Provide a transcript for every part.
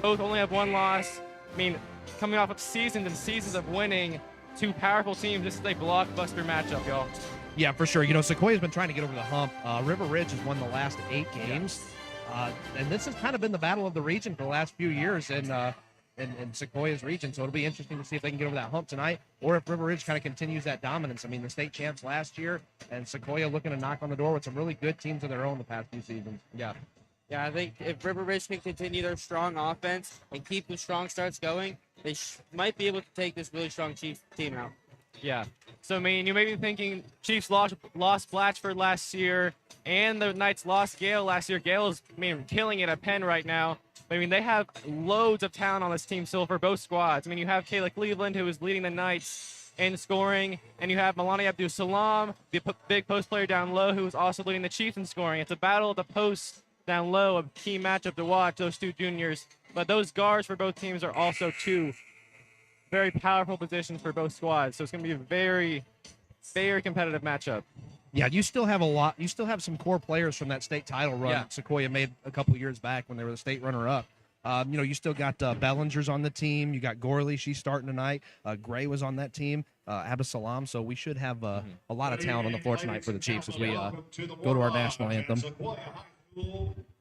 both only have one loss. I mean, coming off of seasons and seasons of winning, two powerful teams, this is a blockbuster matchup, y'all. Yeah, for sure. You know, Sequoiah's been trying to get over the hump. River Ridge has won the last 8 games. And this has kind of been the battle of the region for the last few years in Sequoiah's region. So it'll be interesting to see if they can get over that hump tonight, or if River Ridge kind of continues that dominance. I mean, the state champs last year, and Sequoyah looking to knock on the door with some really good teams of their own the past few seasons. Yeah, I think if River Ridge can continue their strong offense and keep the strong starts going, they might be able to take this really strong Chiefs team out. Yeah. So, I mean, you may be thinking Chiefs lost Blatchford last year, and the Knights lost Gale last year. Gale is, I mean, killing it at Penn right now. I mean, they have loads of talent on this team still for both squads. I mean, you have Kayla Cleveland, who is leading the Knights in scoring, and you have Milani Abdul-Salam, the big post player down low, who is also leading the Chiefs in scoring. It's a battle of the post down low, a key matchup to watch, those two juniors. But those guards for both teams are also two very powerful positions for both squads. So it's going to be a very, very competitive matchup. Yeah, you still have a lot. You still have some core players from that state title run that Sequoyah made a couple years back when they were the state runner-up. You know, you still got Bellinger's on the team. You got Gorley. She's starting tonight. Gray was on that team. Abdus-Salam. So we should have a lot of talent on the floor tonight for the Chiefs as we go to our national anthem.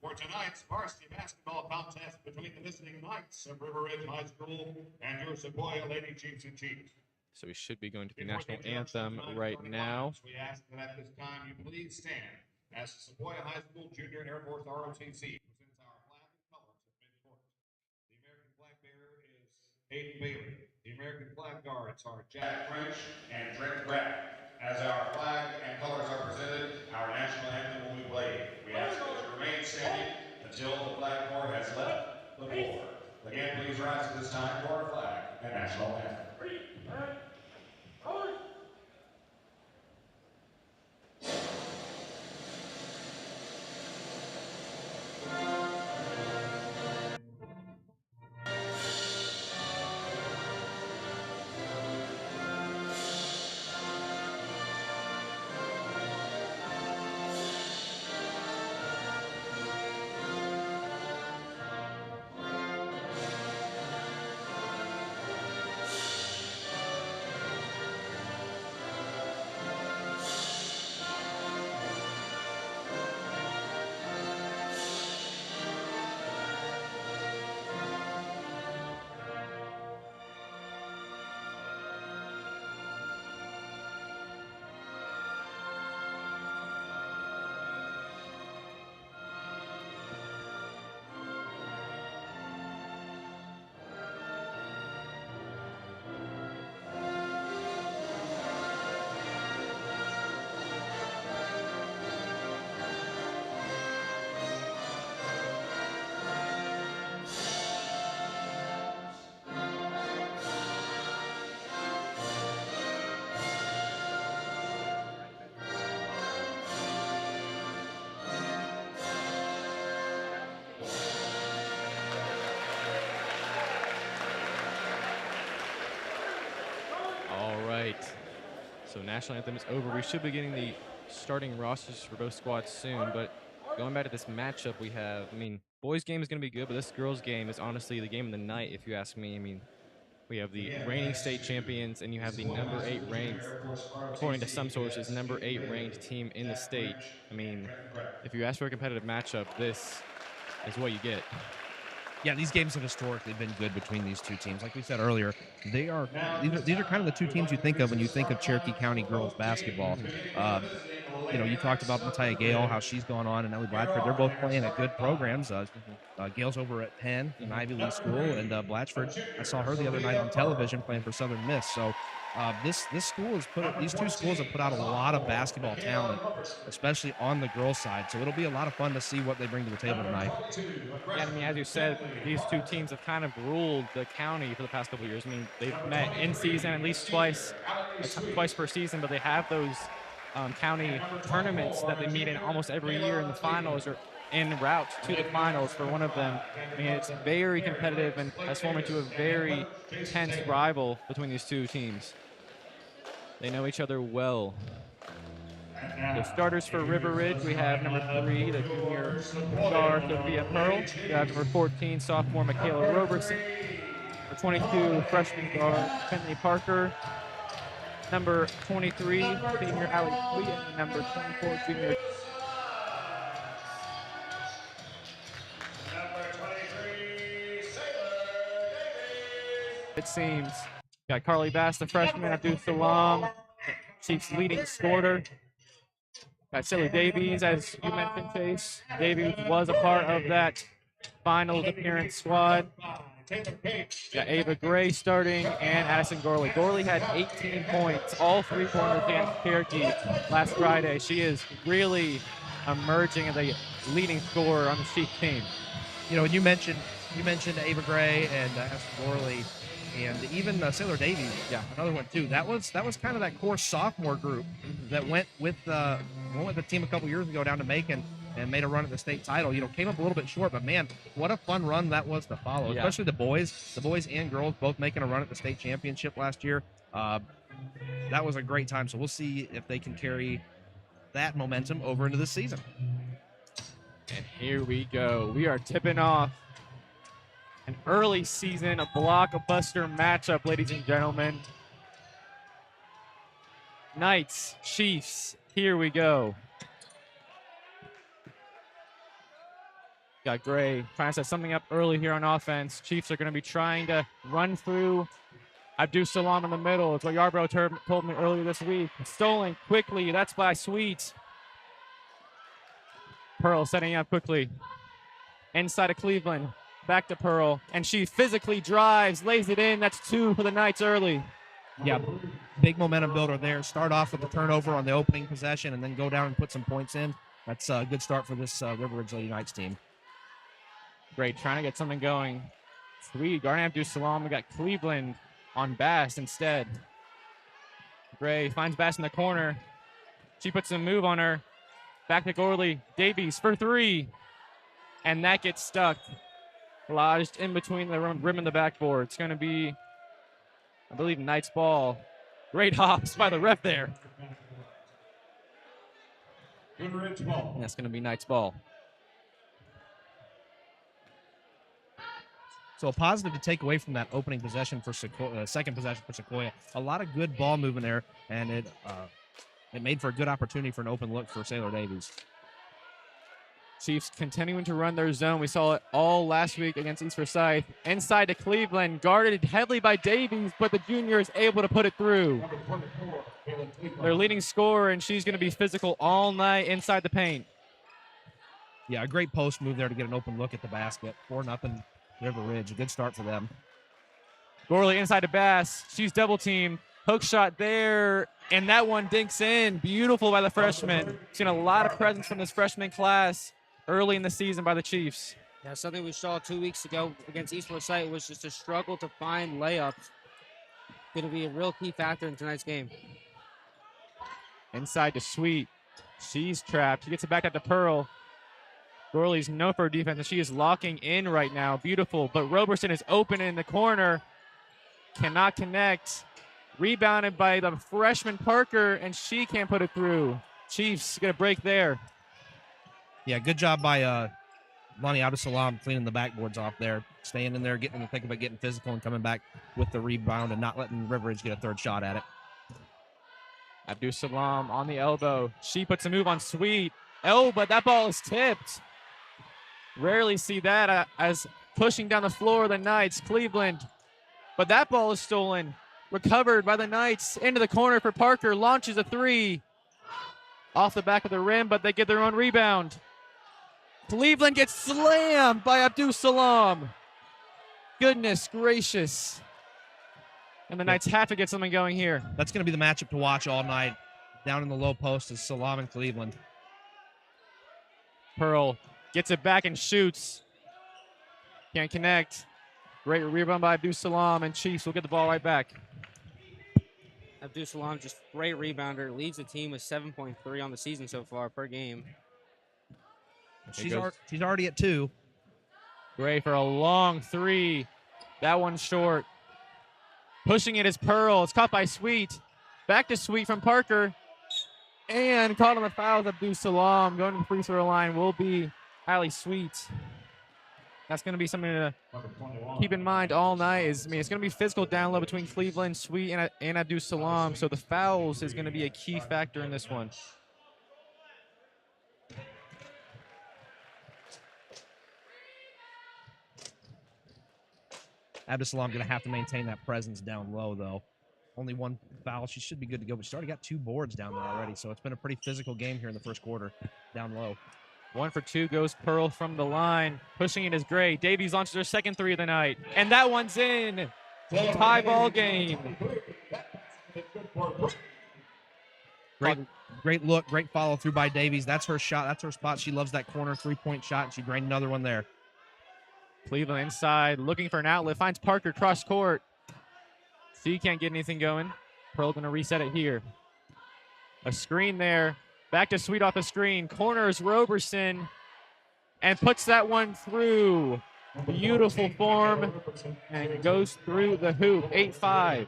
For tonight's varsity basketball contest between the visiting Knights of River Ridge High School and your Sequoyah Lady Chiefs and Chiefs. So we should be going to the national anthem right now. We ask that at this time you please stand as the Sequoyah High School Junior Air Force ROTC presents our flag and colors of mid-court. The American flag bearer is Aiden Bailey. The American flag guards are Jack French and Trent Brett. As our flag and colors are presented, our national anthem will be played. We ask that you remain standing until the flag corps has left the floor. Again, please rise at this time for our flag and national anthem. So national anthem is over. We should be getting the starting rosters for both squads soon, but going back to this matchup we have, I mean, boys game is going to be good, but this girls game is honestly the game of the night, if you ask me. I mean, we have the reigning state champions, and you have the number 8 ranked, according to some sources, number 8 ranked team in the state. I mean, if you ask for a competitive matchup, this is what you get. Yeah, these games have historically been good between these two teams. Like we said earlier, these are kind of the two teams you think of when you think of Cherokee County girls basketball. You know, you talked about Matia Gale, how she's gone on, and Ellie Blatchford. They're both playing at good programs. Gale's over at Penn, an Ivy League school, and Blatchford, I saw her the other night on television playing for Southern Miss. So these two schools have put out a lot of basketball talent, especially on the girls' side. So it'll be a lot of fun to see what they bring to the table tonight. Yeah, I mean, as you said, these two teams have kind of ruled the county for the past couple of years. I mean, they've met in season at least twice per season, but they have those county tournaments that they meet in almost every year in the finals or en route to the finals for one of them. I mean, it's very competitive and has formed into a very tense rival between these two teams. They know each other well. The starters for River Ridge, we have number 3, the junior star Sophia Pearl. We have number 14, sophomore Michaela Roberson. Number 22, freshman guard Finley Parker. Number 23, senior Allie Sweet, and number 24, junior. It seems. Got Carly Bass, the freshman, Abdul Salam, Chiefs leading scorer. Got Silly Davies, as you mentioned, Chase. Davies was a part of that finals appearance squad. Got Ava Gray starting and Addison Gorley. Gorley had 18 points, all 3-pointers against Cherokee last Friday. She is really emerging as a leading scorer on the Chiefs team. You know, when you mentioned Ava Gray and Addison Gorley, and even Sailor Davies, another one too. That was kind of that core sophomore group that went with the team a couple years ago down to Macon and made a run at the state title. You know, came up a little bit short, but man, what a fun run that was to follow. Yeah. Especially the boys and girls both making a run at the state championship last year. That was a great time. So we'll see if they can carry that momentum over into the season. And here we go. We are tipping off an early season, a blockbuster matchup, ladies and gentlemen. Knights, Chiefs, here we go. Got Gray trying to set something up early here on offense. Chiefs are going to be trying to run through Abdul Salam in the middle. It's what Yarbrough told me earlier this week. Stolen quickly. That's by Sweet. Pearl setting up quickly. Inside of Cleveland. Back to Pearl. And she physically drives, lays it in. That's 2 for the Knights early. Yeah, big momentum builder there. Start off with the turnover on the opening possession and then go down and put some points in. That's a good start for this River Ridge Lady Knights team. Great, trying to get something going. Sweet, guarding Abdul Salam. We got Cleveland on Bass instead. Gray finds Bass in the corner. She puts a move on her. Back to Gorley. Davies for 3. And that gets stuck. Lodged in between the rim and the backboard. It's going to be, I believe, Knights ball. Great hops by the ref there. And that's going to be Knights ball. So a positive to take away from that opening possession for second possession for Sequoyah. A lot of good ball movement there, and it made for a good opportunity for an open look for Sailor Davies. Chiefs continuing to run their zone. We saw it all last week against East Forsyth. Inside to Cleveland, guarded heavily by Davies, but the junior is able to put it through. Their leading scorer, and she's going to be physical all night inside the paint. Yeah, a great post move there to get an open look at the basket. 4-0 River Ridge. A good start for them. Gorley inside to Bass. She's double teamed. Hook shot there, and that one dinks in. Beautiful by the freshman. Seen a lot of presence from this freshman class early in the season by the Chiefs. Yeah, something we saw 2 weeks ago against East Forsyth was just a struggle to find layups. Going to be a real key factor in tonight's game. Inside to Sweet. She's trapped. She gets it back out to Pearl. Gorley's known for her defense, and she is locking in right now. Beautiful, but Roberson is open in the corner. Cannot connect. Rebounded by the freshman Parker, and she can't put it through. Chiefs get a break there. Yeah, good job by Lonnie Abdusalam cleaning the backboards off there, staying in there, getting in the thick of it, getting physical, and coming back with the rebound and not letting River Ridge get a third shot at it. Abdul Salam on the elbow. She puts a move on Sweet. Oh, but that ball is tipped. Rarely see that as pushing down the floor of the Knights. Cleveland. But that ball is stolen. Recovered by the Knights. Into the corner for Parker. Launches a 3. Off the back of the rim, but they get their own rebound. Cleveland gets slammed by Abdul Salam. Goodness gracious. And the Knights have to get something going here. That's going to be the matchup to watch all night. Down in the low post is Salam and Cleveland. Pearl gets it back and shoots. Can't connect. Great rebound by Abdul Salam, and Chiefs will get the ball right back. Abdul Salam, just great rebounder, leads the team with 7.3 on the season so far per game. She's already at 2. Gray for a long 3. That one's short. Pushing it is Pearl. It's caught by Sweet. Back to Sweet from Parker. And caught on the fouls, Abdul Salam. Going to the free throw line will be Allie Sweet. That's going to be something to keep in mind all night. It's going to be physical down low between Cleveland, Sweet, and Abdul Salam. So the fouls is going to be a key factor in this one. Abdusalam going to have to maintain that presence down low, though. Only one foul. She should be good to go, but she's already got 2 boards down there already, so it's been a pretty physical game here in the first quarter, down low. 1 for 2 goes Pearl from the line. Pushing it is Gray. Davies launches her second 3 of the night, and that one's in. Tie ball game. Great look, great follow through by Davies. That's her shot. That's her spot. She loves that corner 3-point shot, and she drained another one there. Cleveland inside, looking for an outlet. Finds Parker cross court. C can't get anything going. Pearl going to reset it here. A screen there. Back to Sweet off the screen. Corners Roberson and puts that one through. Beautiful form and goes through the hoop. 8-5.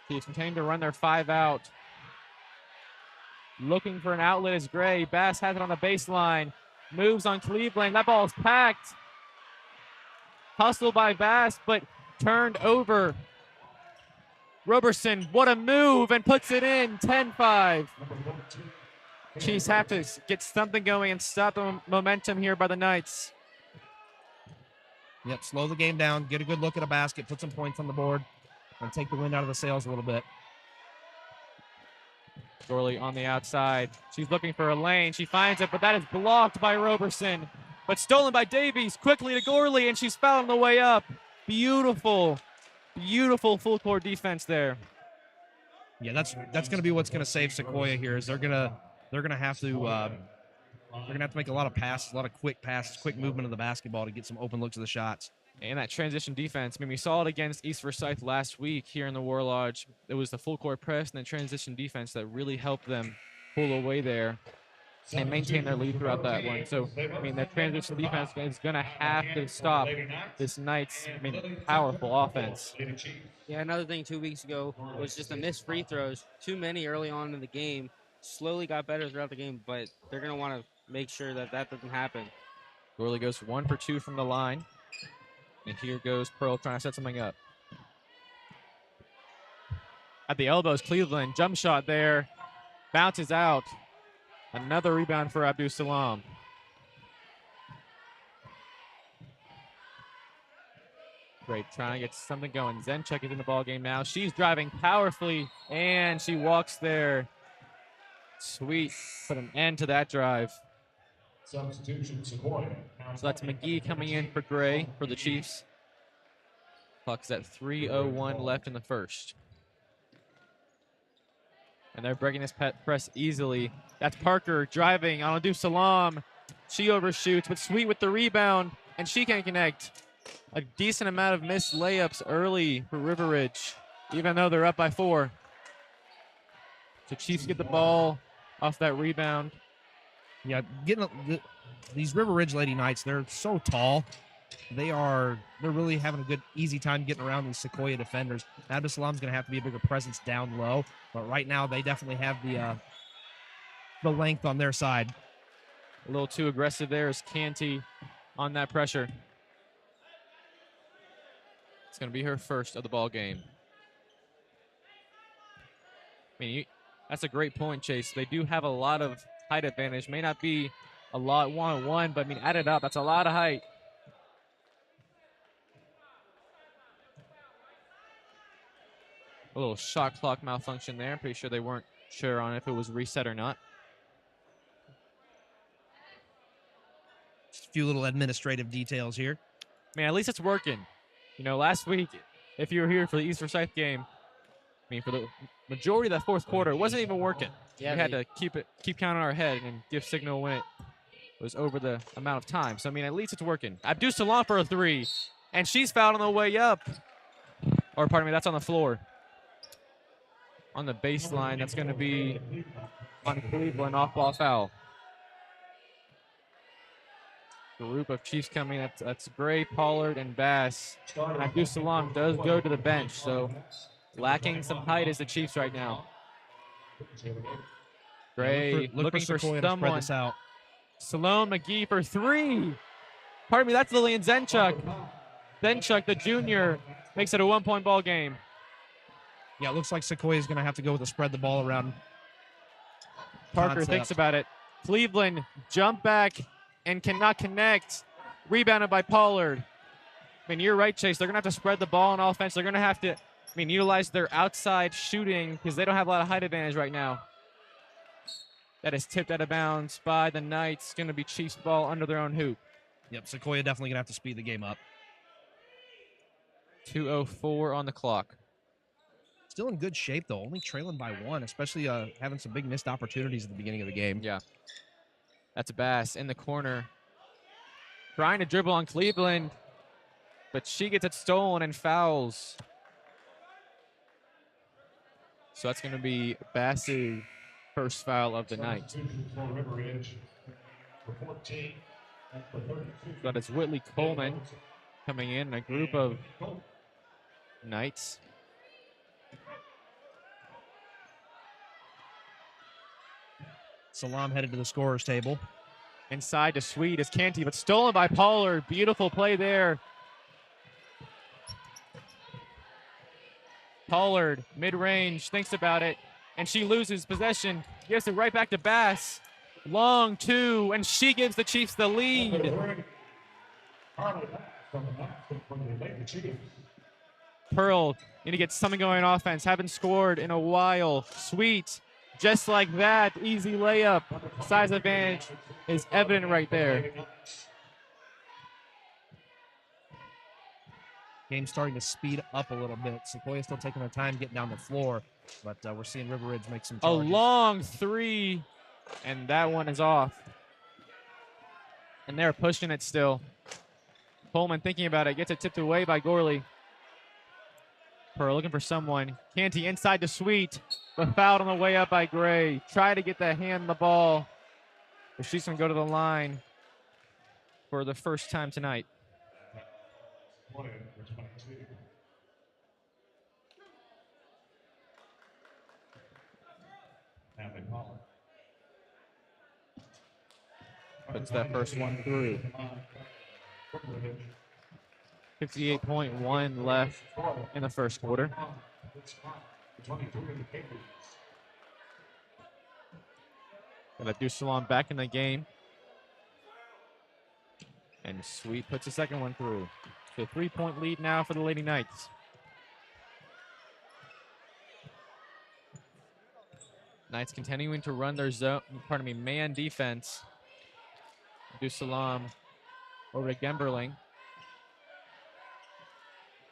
Chiefs continue to run their 5 out. Looking for an outlet is Gray. Bass has it on the baseline. Moves on Cleveland. That ball is packed. Hustled by Bass, but turned over. Roberson, what a move, and puts it in. 10-5. Chiefs have to get something going and stop the momentum here by the Knights. Yep, slow the game down. Get a good look at a basket. Put some points on the board. And take the wind out of the sails a little bit. Gorley on the outside. She's looking for a lane. She finds it, but that is blocked by Roberson. But stolen by Davies. Quickly to Gorley, and she's fouled on the way up. Beautiful, beautiful full court defense there. Yeah, that's going to be what's going to save Sequoyah here. Is they're going to have to make a lot of passes, a lot of quick passes, quick movement of the basketball to get some open looks of the shots. And that transition defense. I mean, we saw it against East Forsyth last week here in the War Lodge. It was the full court press and the transition defense that really helped them pull away there and maintain their lead throughout that one. So, I mean, that transition defense is going to have to stop this Knights, powerful offense. Yeah, another thing 2 weeks ago was just the missed free throws. Too many early on in the game. Slowly got better throughout the game, but they're going to want to make sure that doesn't happen. Gorley goes 1 for 2 from the line. And here goes Pearl trying to set something up. At the elbows, Cleveland, jump shot there. Bounces out. Another rebound for Abdul Salam. Great, trying to get something going. Zenchuk is in the ballgame now. She's driving powerfully, and she walks there. Sweet, put an end to that drive. Substitution, Sequoyah. So that's McGee coming in for Gray for the Chiefs. Clock's at 3:01 left in the first. And they're breaking this press easily. That's Parker driving on Abdul Salam. She overshoots, but Sweet with the rebound, and she can't connect. A decent amount of missed layups early for River Ridge, even though they're up by 4. So Chiefs get the ball off that rebound. Yeah, these River Ridge Lady Knights, they're so tall. They're really having a good, easy time getting around these Sequoyah defenders. Abdusalam's going to have to be a bigger presence down low, but right now they definitely have the length on their side. A little too aggressive there is Canty on that pressure. It's going to be her first of the ball game. I mean, that's a great point, Chase. They do have a lot of height advantage. May not be a lot one-on-one, but I mean, add it up. That's a lot of height. A little shot clock malfunction there. I'm pretty sure they weren't sure on if it was reset or not. Just a few little administrative details here. Man, at least it's working. You know, last week, if you were here for the East Forsyth game, I mean, for the majority of that fourth quarter, it wasn't even working. Yeah, we had to keep count on our head and give signal when it was over the amount of time. So, I mean, at least it's working. Abdul Salam for a 3, and she's fouled on the way up. Or, pardon me, that's on the floor. On the baseline, that's going to be on Cleveland, off-ball foul. Group of Chiefs coming. That's Gray, Pollard, and Bass. And Abdul Salam does go to the bench, so Lacking some height is the Chiefs right now. Yeah, Gray look looking for Sequoyah to spread someone. this out. Salone McGee for 3. Pardon me, that's Lillian Zenchuk. Zenchuk, the junior, makes it a 1-point ball game. Yeah, it looks like Sequoyah is going to have to go with a spread the ball around. Parker concept. thinks about it. Cleveland jump back and cannot connect. Rebounded by Pollard. I mean, you're right, Chase. They're going to have to spread the ball on offense. They're going to have to, utilize their outside shooting because they don't have a lot of height advantage right now. That is tipped out of bounds by the Knights. Going to be Chiefs ball under their own hoop. Yep, Sequoyah definitely going to have to speed the game up. 2:04 on the clock. Still in good shape, though, only trailing by 1, especially having some big missed opportunities at the beginning of the game. Yeah. That's a Bass in the corner. Trying to dribble on Cleveland, but she gets it stolen and fouls. So that's going to be Bass's first foul of the night. But it's Whitley Coleman coming in, a group of Knights. Salam headed to the scorer's table. Inside to Sweet is Canty, but stolen by Pollard. Beautiful play there. Pollard, mid-range, thinks about it, and she loses possession. Gives it right back to Bass. Long 2, and she gives the Chiefs the lead. Pearl, need to get something going on offense. Haven't scored in a while. Sweet, just like that, easy layup. Size advantage is evident right there. Game's starting to speed up a little bit. Sequoyah still taking their time getting down the floor, but we're seeing River Ridge make some A charges. long 3, and that one is off. And they're pushing it still. Coleman thinking about it, gets it tipped away by Gorley. Pearl looking for someone. Canty inside to Sweet, but fouled on the way up by Gray. Try to get the hand on the ball, but she's going to go to the line for the first time tonight. Puts that first one through. 58.1 left in the first quarter. Got Dusalon back in the game. And Sweet puts the second one through. So 3-point lead now for the Lady Knights. Knights continuing to run their man defense. Dusalam over to Gemberling.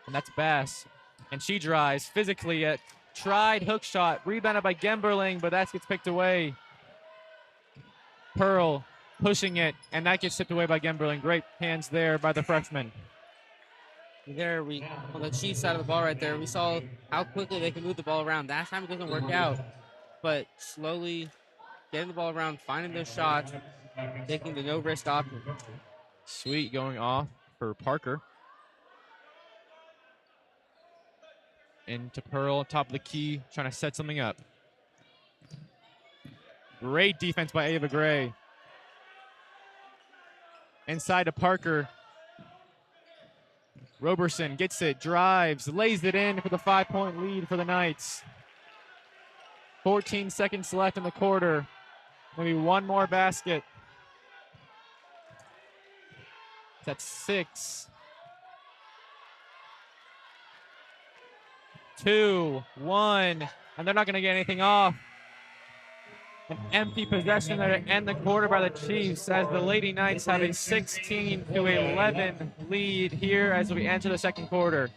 And that's Bass. And she drives physically at tried hook shot, rebounded by Gemberling, but that gets picked away. Pearl pushing it, and that gets tipped away by Gemberling. Great hands there by the freshman. There, on the Chiefs side of the ball right there, we saw how quickly they can move the ball around. That time it doesn't work out, but slowly getting the ball around, finding those shots, taking the no-risk option. Sweet going off for Parker. Into Pearl, top of the key, trying to set something up. Great defense by Ava Gray. Inside to Parker. Roberson gets it, drives, lays it in for the 5-point lead for the Knights. 14 seconds left in the quarter. Maybe one more basket. That's 6. 2, 1, and they're not going to get anything off. An empty possession there to end the quarter by the Chiefs as the Lady Knights have a 16-11 lead here as we enter the second quarter.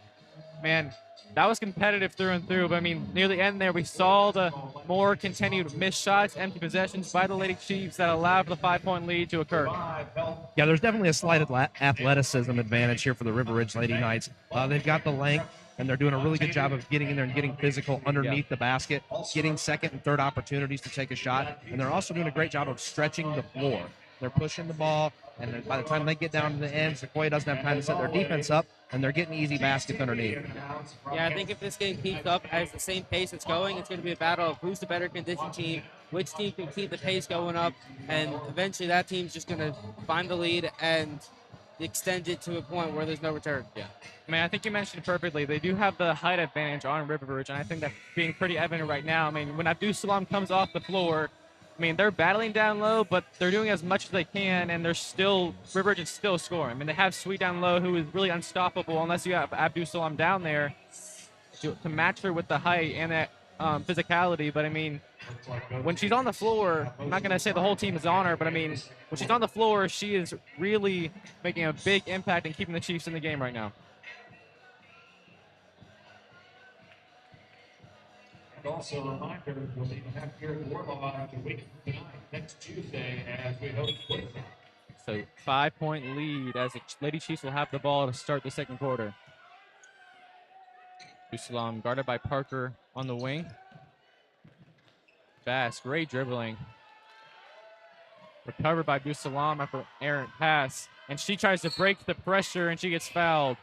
Man, that was competitive through and through, but I mean, near the end there, we saw the more continued missed shots, empty possessions by the Lady Chiefs that allowed for the 5-point lead to occur. Yeah, there's definitely a slight athleticism advantage here for the River Ridge Lady Knights. They've got the length, and they're doing a really good job of getting in there and getting physical underneath the basket, getting second and third opportunities to take a shot, and they're also doing a great job of stretching the floor. They're pushing the ball, and then by the time they get down to the end, Sequoyah doesn't have time to set their defense up. and they're getting easy baskets underneath. Yeah, I think if this game keeps up as the same pace it's going, it's going to be a battle of who's the better conditioned team, which team can keep the pace going up, and eventually that team's just going to find the lead and extend it to a point where there's no return. Yeah. I mean, I think you mentioned it perfectly. They do have the height advantage on River Rouge, and I think that's being pretty evident right now. I mean, when Abdus Salam comes off the floor, I mean, they're battling down low, but they're doing as much as they can, and they're still, River Rouge is still scoring. I mean, they have Sweet down low, who is really unstoppable unless you have Abdus Salam down there to match her with the height and that physicality. But I mean, when she's on the floor, I'm not going to say the whole team is on her, but I mean, when she's on the floor, she is really making a big impact and keeping the Chiefs in the game right now. And also a reminder, we'll be back here at Warlaw the week tonight, next Tuesday, as we host Woodstock. So 5-point lead as the Lady Chiefs will have the ball to start the second quarter. Salam guarded by Parker on the wing. Fast, great dribbling. Recovered by Salam after an errant pass. And she tries to break the pressure and she gets fouled.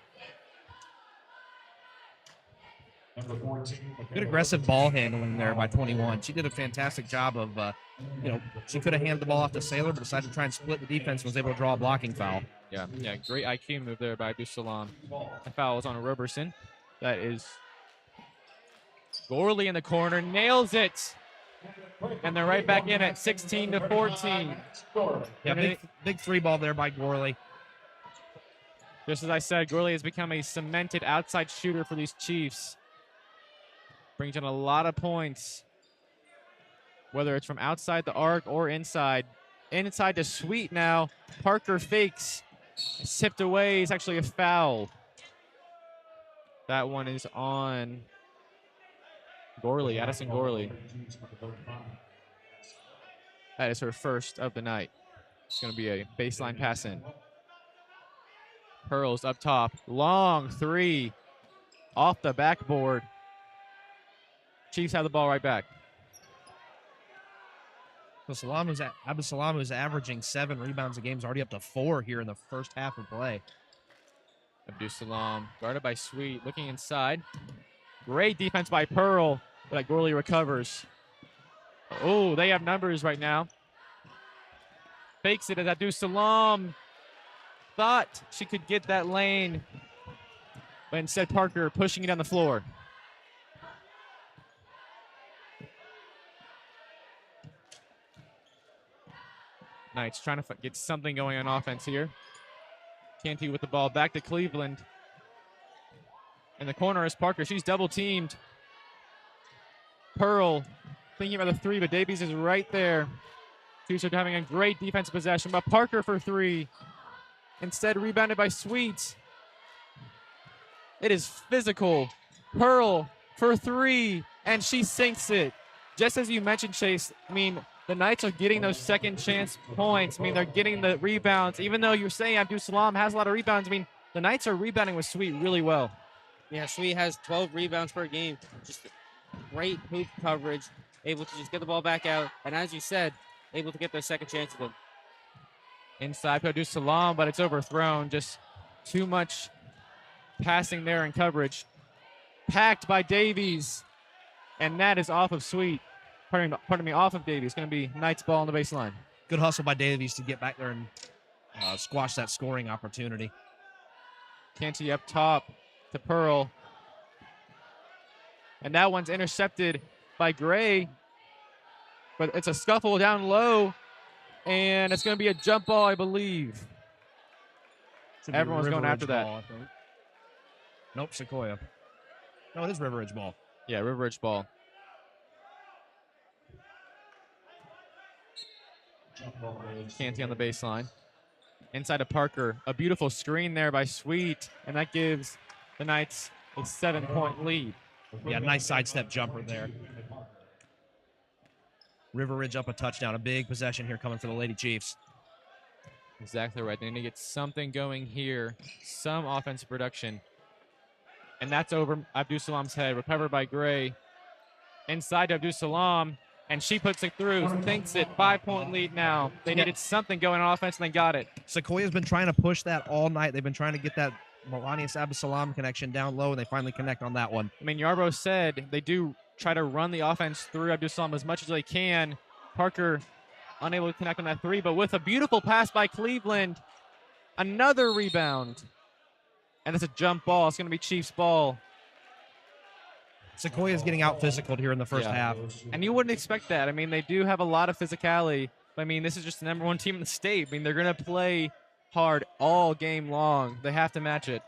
Number 14. Good aggressive ball handling there by 21. She did a fantastic job of, she could have handed the ball off to Sailor, but decided to try and split the defense and was able to draw a blocking foul. Yeah, great IQ move there by Salam. The foul is on Roberson. That is Gorley in the corner, nails it. And they're right back in at 16-14. Yeah, big three ball there by Gorley. Just as I said, Gorley has become a cemented outside shooter for these Chiefs. Brings in a lot of points, whether it's from outside the arc or inside. Inside to Sweet now. Parker fakes. Sipped away. It's actually a foul. That one is on Gorley, Addison Gorley. That is her first of the night. It's going to be a baseline pass in. Pearls up top. Long three. Off the backboard. Chiefs have the ball right back. So Abdus Salam is averaging 7 rebounds a game. Is already up to 4 here in the first half of play. Abdus Salam guarded by Sweet. Looking inside. Great defense by Pearl. But Gorley recovers. Oh, they have numbers right now. Fakes it as Abdus Salam thought she could get that lane. But instead Parker pushing it on the floor. Knights trying to get something going on offense here. Canty with the ball back to Cleveland. In the corner is Parker. She's double teamed. Pearl thinking about the three, but Davies is right there. Chiefs are having a great defensive possession, but Parker for three. Instead rebounded by Sweet. It is physical. Pearl for three, and she sinks it. Just as you mentioned, Chase, I mean, the Knights are getting those second chance points. I mean, they're getting the rebounds. Even though you're saying Abdus Salam has a lot of rebounds, I mean, the Knights are rebounding with Sweet really well. Yeah, Sweet has 12 rebounds per game. Just great hoop coverage, able to just get the ball back out, and as you said, able to get their second chance with them. Inside to Abdus Salam, but it's overthrown. Just too much passing there and coverage. Packed by Davies, and that is off of Sweet. Pardon me, off of Davies. It's going to be Knights ball on the baseline. Good hustle by Davies to get back there and squash that scoring opportunity. Canty up top to Pearl. And that one's intercepted by Gray. But it's a scuffle down low. And it's going to be a jump ball, I believe. Everyone's going after that. Ball, nope, Sequoyah. No, it is River Ridge ball. Yeah, River Ridge ball. Canty on the baseline. Inside to Parker. A beautiful screen there by Sweet. And that gives the Knights a 7-point lead. Yeah, nice sidestep jumper there. River Ridge up a touchdown. A big possession here coming for the Lady Chiefs. Exactly right. They need to get something going here. Some offensive production. And that's over Abdus Salam's head. Recovered by Gray. Inside to Abdus Salam. And she puts it through. Thinks it. 5-point lead now. They needed something going on offense, and they got it. Sequoiah's been trying to push that all night. They've been trying to get that Melanius Abusalam connection down low, and they finally connect on that one. I mean, Yarbrough said they do try to run the offense through Abdul-Salam as much as they can. Parker unable to connect on that three, but with a beautiful pass by Cleveland, another rebound. And it's a jump ball. It's going to be Chiefs ball. Sequoyah is getting out physical here in the first half. And you wouldn't expect that. I mean, they do have a lot of physicality. But, I mean, this is just the #1 team in the state. I mean, they're going to play hard all game long. They have to match it.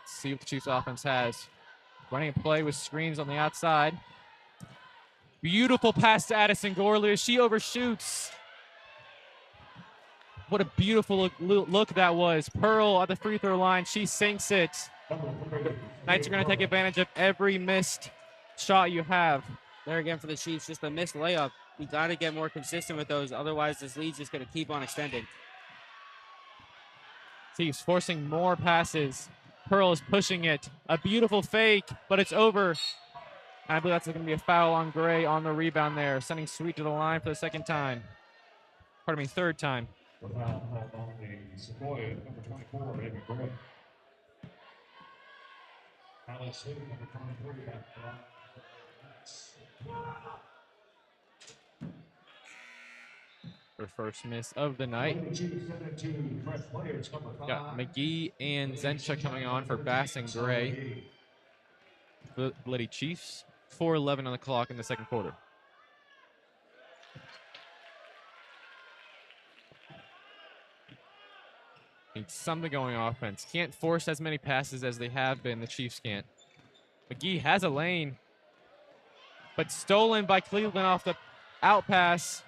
Let's see what the Chiefs offense has. Running a play with screens on the outside. Beautiful pass to Addison Gorley as she overshoots. What a beautiful look that was. Pearl at the free throw line. She sinks it. Knights are going to take advantage of every missed shot you have. There again for the Chiefs, just a missed layup. We got to get more consistent with those. Otherwise, this lead's just going to keep on extending. Chiefs forcing more passes. Pearl is pushing it. A beautiful fake, but it's over. And I believe that's going to be a foul on Gray on the rebound there, sending Sweet to the line for the third time. Sequoyah, number 24, David Gray. Alex Sweet, number 23, back Her first miss of the night. Got McGee and Zensha coming on for Bass and Gray. The Lady Chiefs, 4:11 on the clock in the second quarter. Need something going on offense. Can't force as many passes as they have been. The Chiefs can't. McGee has a lane, but stolen by Cleveland off the out pass.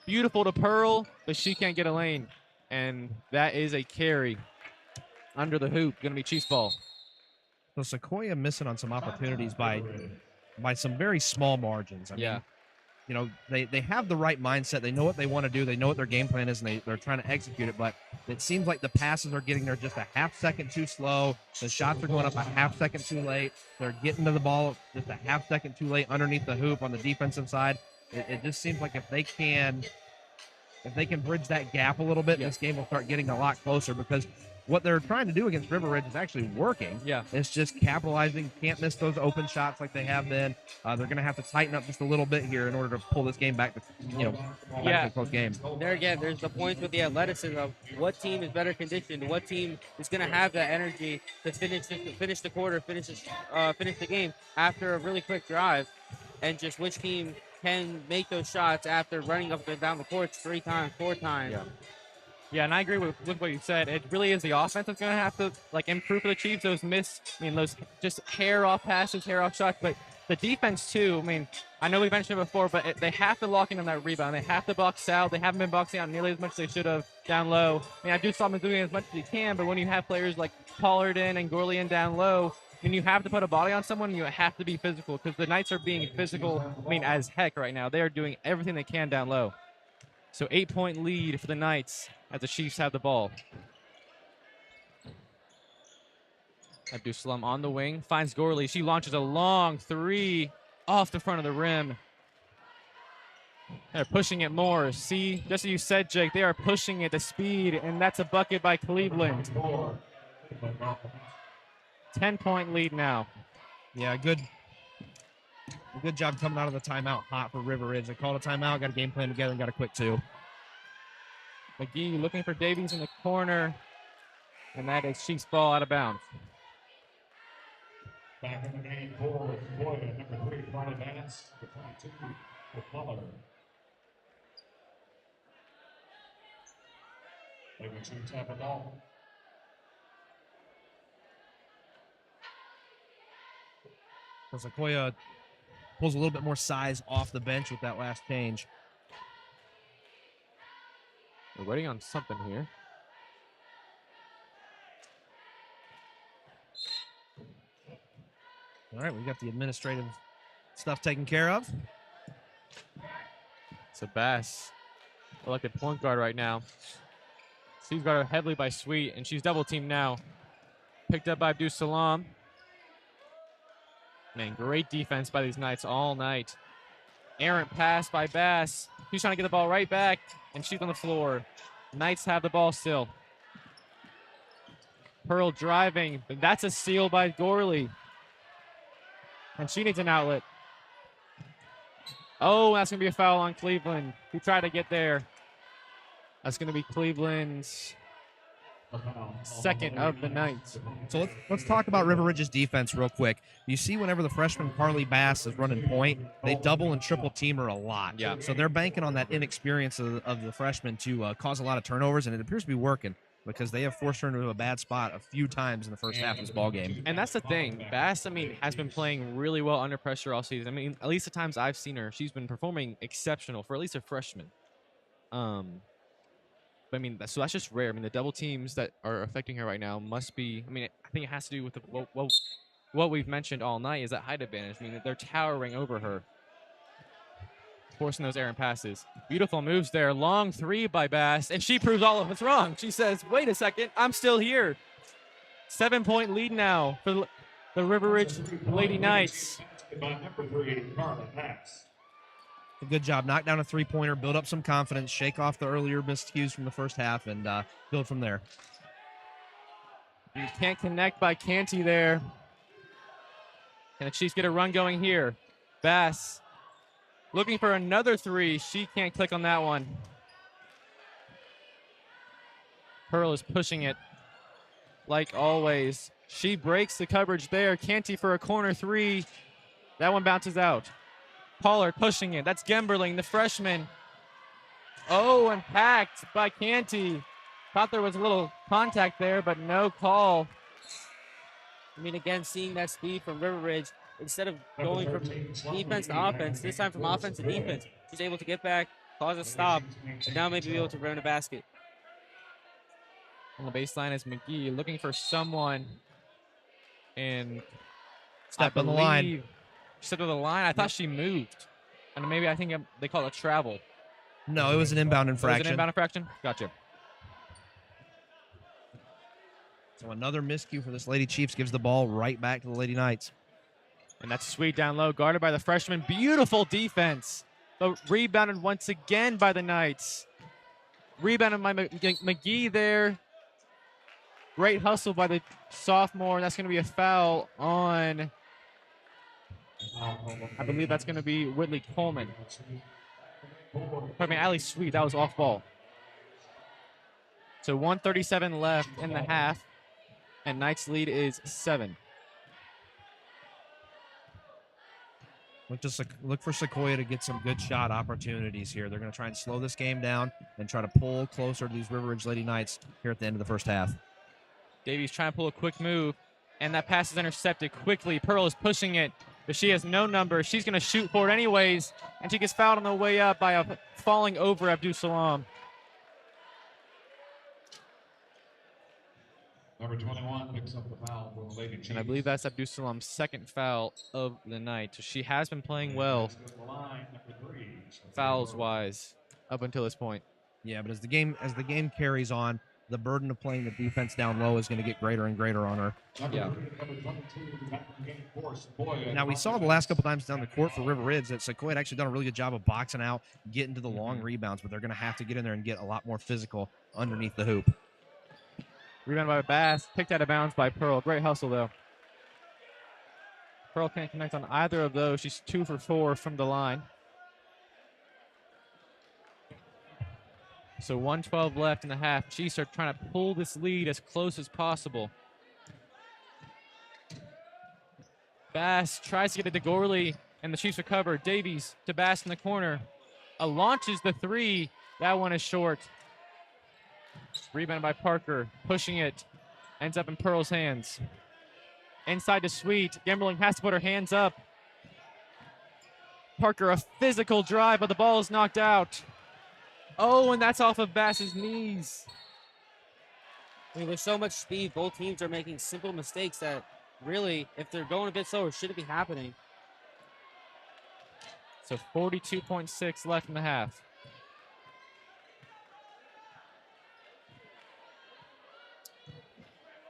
Beautiful to Pearl, but she can't get a lane. And that is a carry under the hoop. Going to be Chiefs ball. So Sequoyah missing on some opportunities by some very small margins. I mean, you know, they have the right mindset. They know what they want to do. They know what their game plan is, and they're trying to execute it. But it seems like the passes are getting there just a half second too slow. The shots are going up a half second too late. They're getting to the ball just a half second too late underneath the hoop on the defensive side. It just seems like if they can bridge that gap a little bit, this game will start getting a lot closer, because what they're trying to do against River Ridge is actually working. Yeah. It's just capitalizing. Can't miss those open shots like they have been. They're going to have to tighten up just a little bit here in order to pull this game back to, back to a close game. There again, there's the points with the athleticism of what team is better conditioned, what team is going to have that energy to finish the quarter, finish the game after a really quick drive, and just which team can make those shots after running up and down the court 3 times, 4 times. Yeah, and I agree with what you said. It really is the offense that's going to have to improve for the Chiefs. Those those just hair off passes, hair off shots, but the defense too. I mean, I know we mentioned it before, but they have to lock in on that rebound. They have to box out. They haven't been boxing out nearly as much as they should have down low. I mean, I do saw them doing as much as they can, but when you have players like Pollard in and Gorley in down low, and you have to put a body on someone, you have to be physical, because the Knights are being physical, as heck right now. They are doing everything they can down low. So 8-point lead for the Knights as the Chiefs have the ball. Abdul-Salam on the wing, finds Gorley. She launches a long 3 off the front of the rim. They're pushing it more. See, just as you said, Jake, they are pushing it to speed, and that's a bucket by Cleveland. 10-point lead now. Yeah, good job coming out of the timeout hot for River Ridge. They called a timeout, got a game plan together, and got a quick 2. McGee looking for Davies in the corner, and that is Chiefs ball out of bounds. Back in the game for Sequoyah, number 3, Ronnie Vance, the 22, with Muller. They will Chiefs have the ball. So Sequoyah pulls a little bit more size off the bench with that last change. We're waiting on something here. All right, we got the administrative stuff taken care of. So Bass, elected point guard right now. She's guarded heavily by Sweet, and she's double teamed now. Picked up by Abdul-Salam. Man, great defense by these Knights all night. Errant pass by Bass. He's trying to get the ball right back, and she's on the floor. Knights have the ball still. Pearl driving, but that's a steal by Gorley. And she needs an outlet. Oh, that's going to be a foul on Cleveland, who tried to get there. That's going to be Cleveland's second of the night. So let's talk about River Ridge's defense real quick. You see whenever the freshman Carly Bass is running point, they double and triple team her a lot. Yeah. So they're banking on that inexperience of the freshman to cause a lot of turnovers, and it appears to be working because they have forced her into a bad spot a few times in the first half of this ball game. And that's the thing. Bass, has been playing really well under pressure all season. At least the times I've seen her, she's been performing exceptional for at least a freshman. But so that's just rare. The double teams that are affecting her right now must be. I think it has to do with what we've mentioned all night is that height advantage. They're towering over her, forcing those errant passes. Beautiful moves there. Long three by Bass, and she proves all of us wrong. She says, "Wait a second, I'm still here." 7-point lead now for the River Ridge Lady Knights. A good job. Knock down a three-pointer, build up some confidence, shake off the earlier miscues from the first half, and build from there. You can't connect by Canty there. Can the Chiefs get a run going here? Bass looking for another three. She can't click on that one. Pearl is pushing it like always. She breaks the coverage there. Canty for a corner three. That one bounces out. Pollard pushing it. That's Gemberling, the freshman. Oh, and packed by Canty. Thought there was a little contact there, but no call. Again, seeing that speed from River Ridge, instead of going from defense to offense, this time from offense to defense, she's able to get back, cause a stop, and now maybe be able to run a basket. On the baseline is McGee looking for someone. And Step on the line. She stepped on the line. I thought she moved. And I think they call it travel. No, it was an inbound infraction. It was an inbound infraction? Gotcha. So another miscue for this Lady Chiefs gives the ball right back to the Lady Knights. And that's sweet down low, guarded by the freshman. Beautiful defense. But rebounded once again by the Knights. Rebounded by McGee there. Great hustle by the sophomore. And that's going to be a foul on, I believe that's going to be Whitley Coleman. Allie Sweet. That was off ball. So 1:37 left in the half. And Knights' lead is 7. Look for Sequoyah to get some good shot opportunities here. They're going to try and slow this game down and try to pull closer to these River Ridge Lady Knights here at the end of the first half. Davies trying to pull a quick move, and that pass is intercepted quickly. Pearl is pushing it, but she has no number. She's going to shoot for it anyways, and she gets fouled on the way up by a falling over Abdul Salam. Number 21 picks up the foul for the Lady Chiefs. And I believe that's Abdul Salam's second foul of the night. So she has been playing well, fouls-wise, up until this point. Yeah, but as the game carries on, the burden of playing the defense down low is going to get greater and greater on her. Yeah. Now, we saw the last couple times down the court for River Ridge that Sequoyah had actually done a really good job of boxing out, getting to the long rebounds, but they're going to have to get in there and get a lot more physical underneath the hoop. Rebound by Bass, picked out of bounds by Pearl. Great hustle, though. Pearl can't connect on either of those. She's 2 for 4 from the line. So 1:12 left in the half. Chiefs are trying to pull this lead as close as possible. Bass tries to get it to Gorley, and the Chiefs recover. Davies to Bass in the corner. Launches the three. That one is short. Rebounded by Parker, pushing it. Ends up in Pearl's hands. Inside to Sweet. Gemberling has to put her hands up. Parker, a physical drive, but the ball is knocked out. Oh, and that's off of Bass's knees. There's so much speed. Both teams are making simple mistakes that really, if they're going a bit slower, shouldn't be happening. So 42.6 left in the half.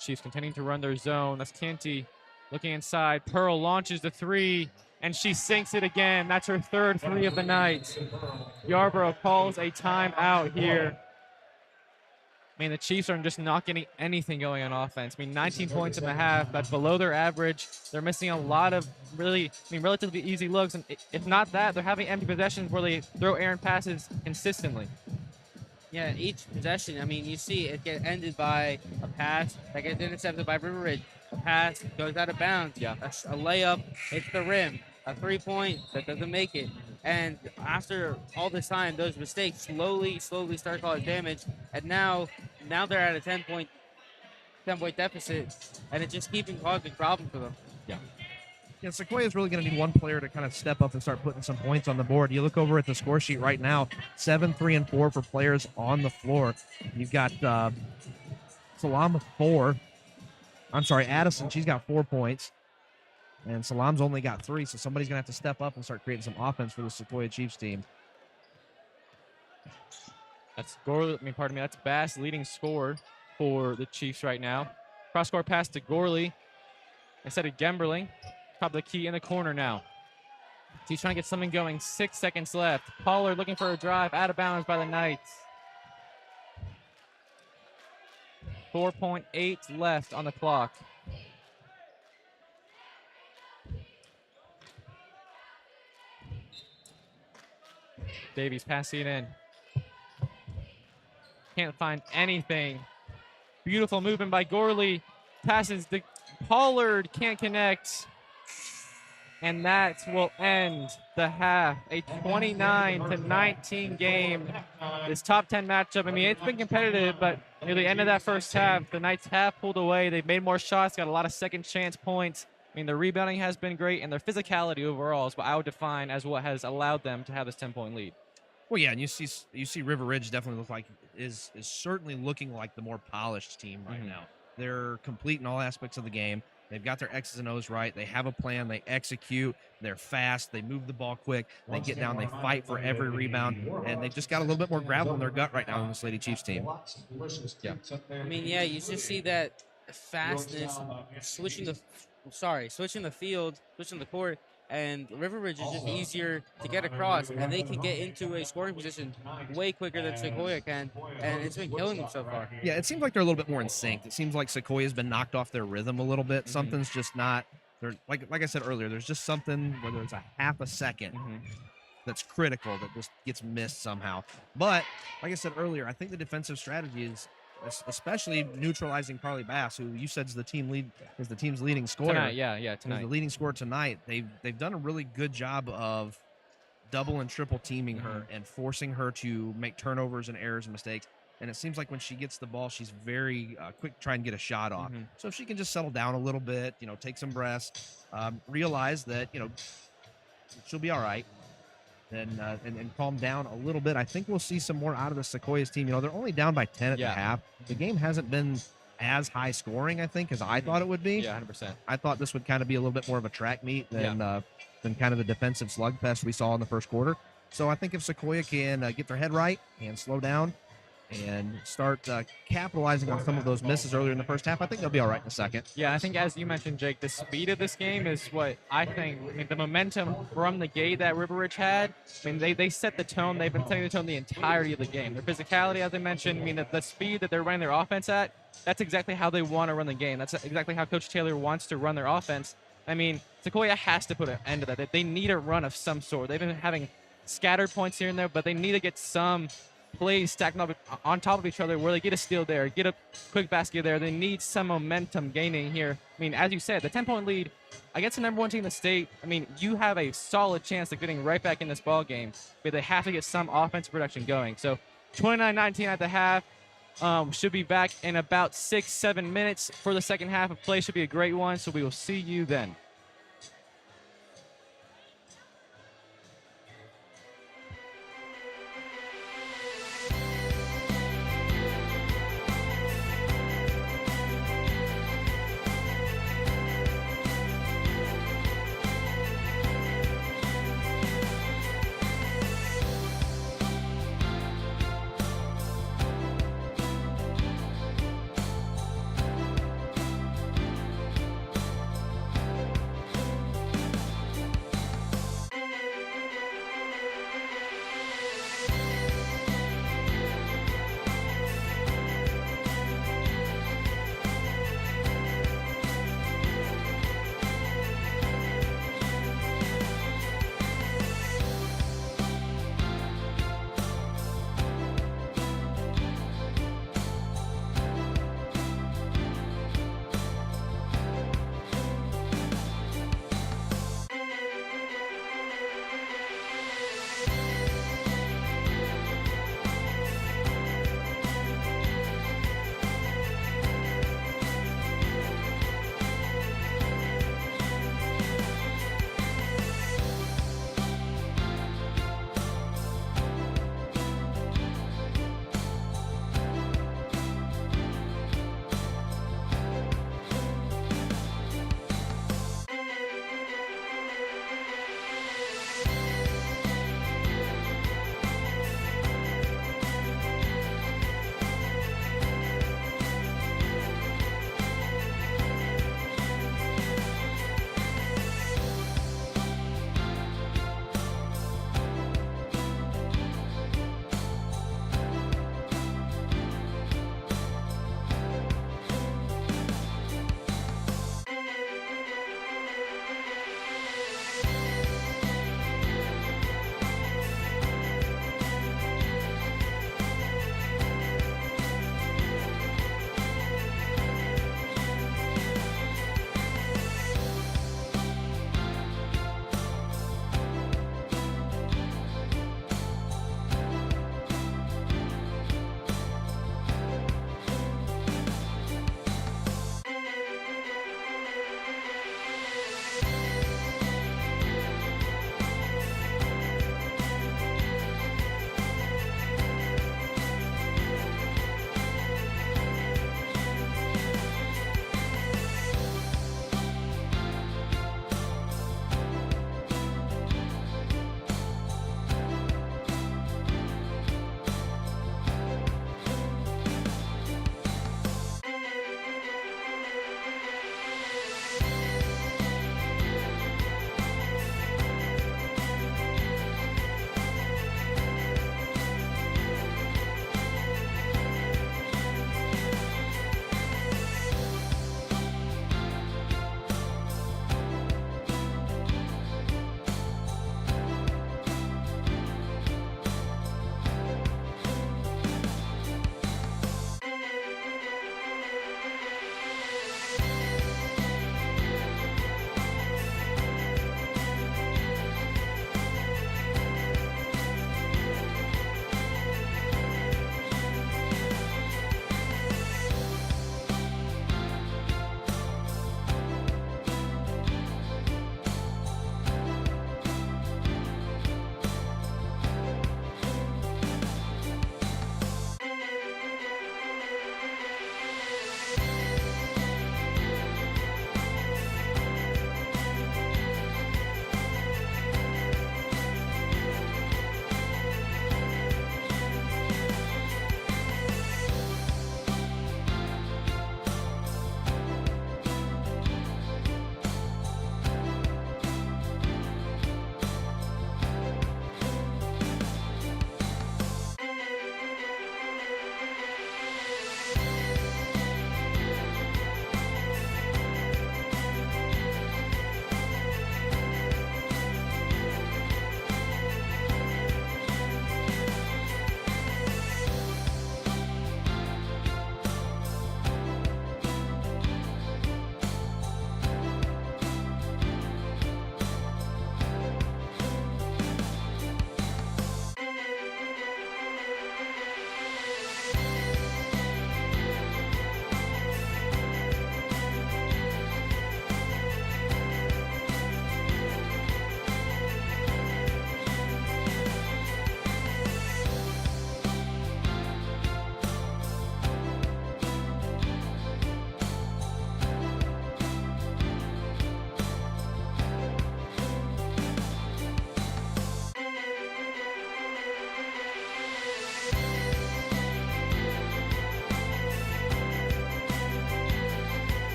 Chiefs continuing to run their zone. That's Canty looking inside. Pearl launches the three, and she sinks it again. That's her third three of the night. Yarborough calls a timeout here. I mean, the Chiefs are just not getting anything going on offense. I mean, 19 points in the half. That's below their average. They're missing a lot of relatively easy looks. And if not that, they're having empty possessions where they throw errant passes consistently. Yeah, each possession, I mean, you see it get ended by a pass that gets intercepted by River Ridge. A pass goes out of bounds. Yeah. A layup hits the rim. A 3-point that doesn't make it. And after all this time, those mistakes slowly start causing damage. And now they're at a 10-point deficit, and it's just keeping causing problems for them. Yeah, Sequoyah is really going to need one player to kind of step up and start putting some points on the board. You look over at the score sheet right now, 7, 3, and 4 for players on the floor. You've got Salam 4. I'm sorry, Addison, she's got 4 points. And Salam's only got 3, so somebody's going to have to step up and start creating some offense for the Sequoyah Chiefs team. That's that's Bass leading scorer for the Chiefs right now. Cross-court pass to Gorley instead of Gemberling. Probably the key in the corner now. He's trying to get something going. 6 seconds left. Pollard looking for a drive. Out of bounds by the Knights. 4.8 left on the clock. Davies passing it in. Can't find anything. Beautiful movement by Gorley. Passes the Pollard, can't connect. And that will end the half. A 29-19 game. This top 10 matchup, I mean, it's been competitive, but near the end of that first half, the Knights have pulled away. They've made more shots, got a lot of second chance points. I mean, their rebounding has been great, and their physicality overall is what I would define as what has allowed them to have this 10-point lead. Well, yeah, and you see River Ridge definitely look like is certainly looking like the more polished team right now. They're complete in all aspects of the game. They've got their X's and O's right. They have a plan. They execute. They're fast. They move the ball quick. They get down. They fight for every rebound. And they've just got a little bit more gravel in their gut right now on this Lady Chiefs team. Yeah. I mean, yeah, you just see that fastness, switching the field, switching the court, and River Ridge is just easier to get across, and they can get into a scoring position way quicker than Sequoyah can, and it's been killing them so far. Yeah, it seems like they're a little bit more in sync. It seems like Sequoiah's been knocked off their rhythm a little bit. Something's just not. They're like I said earlier. There's just something, whether it's a half a second, that's critical that just gets missed somehow. But like I said earlier, I think the defensive strategy is, especially neutralizing Carly Bass, who you said is the team's leading scorer. Tonight. The leading scorer tonight. They've done a really good job of double and triple teaming her and forcing her to make turnovers and errors and mistakes. And it seems like when she gets the ball, she's very quick to try and get a shot off. So if she can just settle down a little bit, take some breaths, realize that she'll be all right. And calm down a little bit. I think we'll see some more out of the Sequoiah's team. They're only down by 10 at the half. The game hasn't been as high scoring, I think, as I thought it would be. Yeah, 100%. I thought this would kind of be a little bit more of a track meet than kind of the defensive slugfest we saw in the first quarter. So I think if Sequoyah can get their head right and slow down and start capitalizing on some of those misses earlier in the first half, I think they'll be all right in the second. Yeah, I think as you mentioned, Jake, the speed of this game is what I think, the momentum from the gate that River Ridge had, I mean, they set the tone. They've been setting the tone the entirety of the game. Their physicality, as I mentioned, I mean, the speed that they're running their offense at, that's exactly how they want to run the game. That's exactly how Coach Taylor wants to run their offense. I mean, Sequoyah has to put an end to that. They need a run of some sort. They've been having scattered points here and there, but they need to get some plays stacked up on top of each other where they get a steal there, get a quick basket there. They need some momentum gaining here. I mean, as you said, the 10-point lead against the number 1 team in the state, I mean, you have a solid chance of getting right back in this ball game, but they have to get some offensive production going. So 29-19 at the half. Should be back in about 6-7 minutes for the second half of play. Should be a great one, so we will see you then.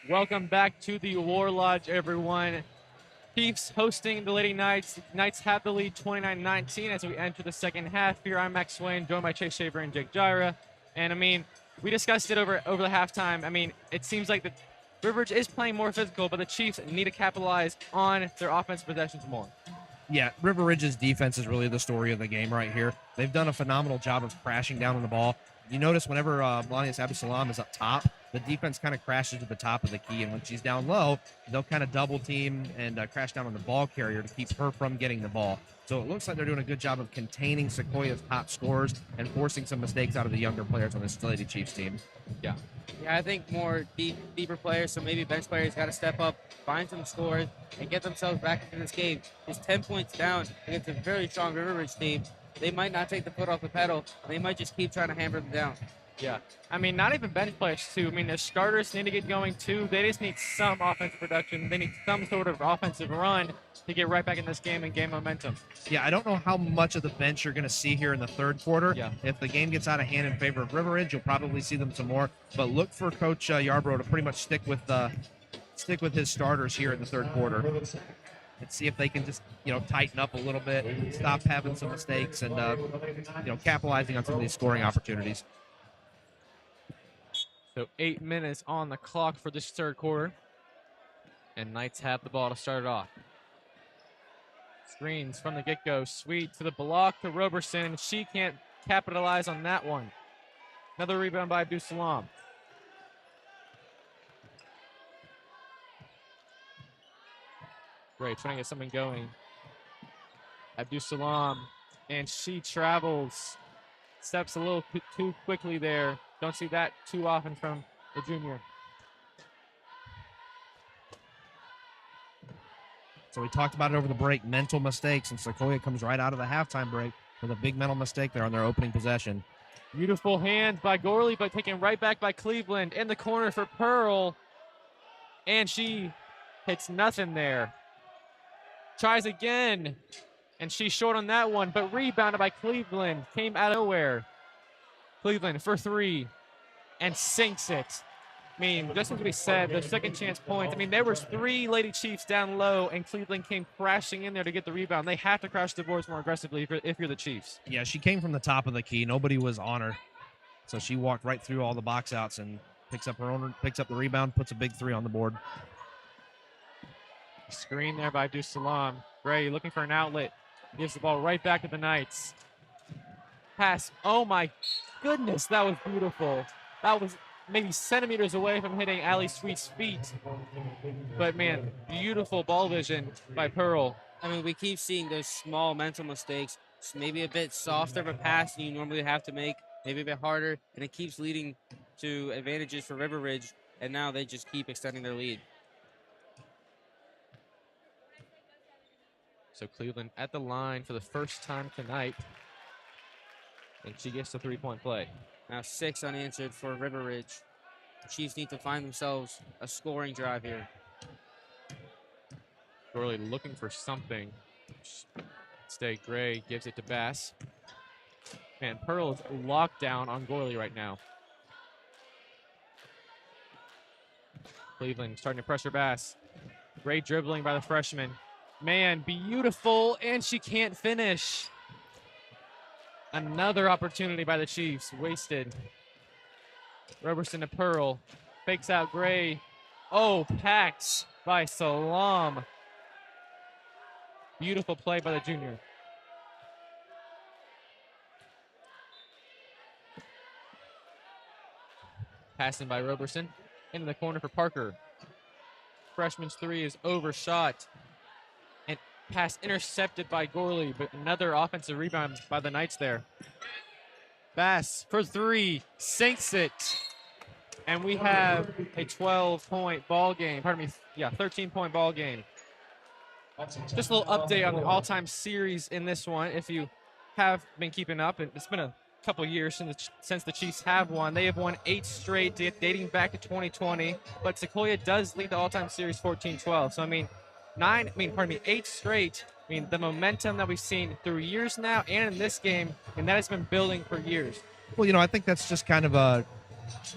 Welcome back to the War Lodge, everyone. Chiefs hosting the Lady Knights. Knights have the lead 29-19 as we enter the second half. Here I'm Max Swain, joined by Chase Shaver and Jake Jira. And I mean, we discussed it over the halftime. I mean, it seems like the Riveridge is playing more physical, but the Chiefs need to capitalize on their offensive possessions more. Yeah, River Ridge's defense is really the story of the game right here. They've done a phenomenal job of crashing down on the ball. You notice whenever Melanius Abdusalam is up top, the defense kind of crashes to the top of the key, and when she's down low, they'll kind of double team and crash down on the ball carrier to keep her from getting the ball. So it looks like they're doing a good job of containing Sequoiah's top scorers and forcing some mistakes out of the younger players on this Lady Chiefs team. Yeah, I think more deeper players, so maybe bench players got to step up, find some scores, and get themselves back into this game. Just 10 points down against a very strong River Ridge team. They might not take the foot off the pedal. They might just keep trying to hammer them down. Yeah. I mean, not even bench players, too. I mean, the starters need to get going, too. They just need some offensive production. They need some sort of offensive run to get right back in this game and gain momentum. Yeah, I don't know how much of the bench you're going to see here in the third quarter. Yeah. If the game gets out of hand in favor of River Ridge, you'll probably see them some more. But look for Coach Yarbrough to pretty much stick with his starters here in the third quarter and see if they can just, tighten up a little bit, stop having some mistakes, and, capitalizing on some of these scoring opportunities. So 8 minutes on the clock for this third quarter. And Knights have the ball to start it off. Screens from the get-go. Sweet to the block to Roberson. She can't capitalize on that one. Another rebound by Abdusalam. Great, trying to get something going. Abdusalam, and she travels. Steps a little too quickly there. Don't see that too often from the junior. So we talked about it over the break, mental mistakes, and Sequoyah comes right out of the halftime break with a big mental mistake there on their opening possession. Beautiful hands by Gorley, but taken right back by Cleveland. In the corner for Pearl. And she hits nothing there. Tries again. And she's short on that one, but rebounded by Cleveland. Came out of nowhere. Cleveland for three. And sinks it. I mean, just as we said, the second chance points. I mean, there was 3 Lady Chiefs down low, and Cleveland came crashing in there to get the rebound. They have to crash the boards more aggressively if you're the Chiefs. Yeah, she came from the top of the key. Nobody was on her. So she walked right through all the box outs and picks up the rebound, puts a big 3 on the board. Screen there by Abdusalam. Gray looking for an outlet. Gives the ball right back to the Knights. Pass. Oh, my goodness. That was beautiful. That was maybe centimeters away from hitting Ali Sweet's feet. But, man, beautiful ball vision by Pearl. I mean, we keep seeing those small mental mistakes. It's maybe a bit softer of a pass than you normally have to make, maybe a bit harder, and it keeps leading to advantages for River Ridge, and now they just keep extending their lead. So Cleveland at the line for the first time tonight. And she gets the three-point play. Now 6 unanswered for River Ridge. The Chiefs need to find themselves a scoring drive here. Gorley looking for something. Stay Gray gives it to Bass. Man, Pearl is locked down on Gorley right now. Cleveland starting to pressure Bass. Great dribbling by the freshman. Man, beautiful, and she can't finish. Another opportunity by the Chiefs, wasted. Roberson to Pearl, fakes out Gray. Oh, packed by Salam. Beautiful play by the junior. Passing by Roberson, into the corner for Parker. Freshman's 3 is overshot. And pass intercepted by Gorley, but another offensive rebound by the Knights there. Bass for 3, sinks it. And we have a 12-point ball game. 13-point ball game. Just a little update on the all-time series in this one. If you have been keeping up, it's been a couple years since the Chiefs have won. They have won 8 straight, dating back to 2020. But Sequoyah does lead the all-time series 14-12. So, 8 straight. The momentum that we've seen through years now and in this game, and that has been building for years. Well, I think that's just kind of a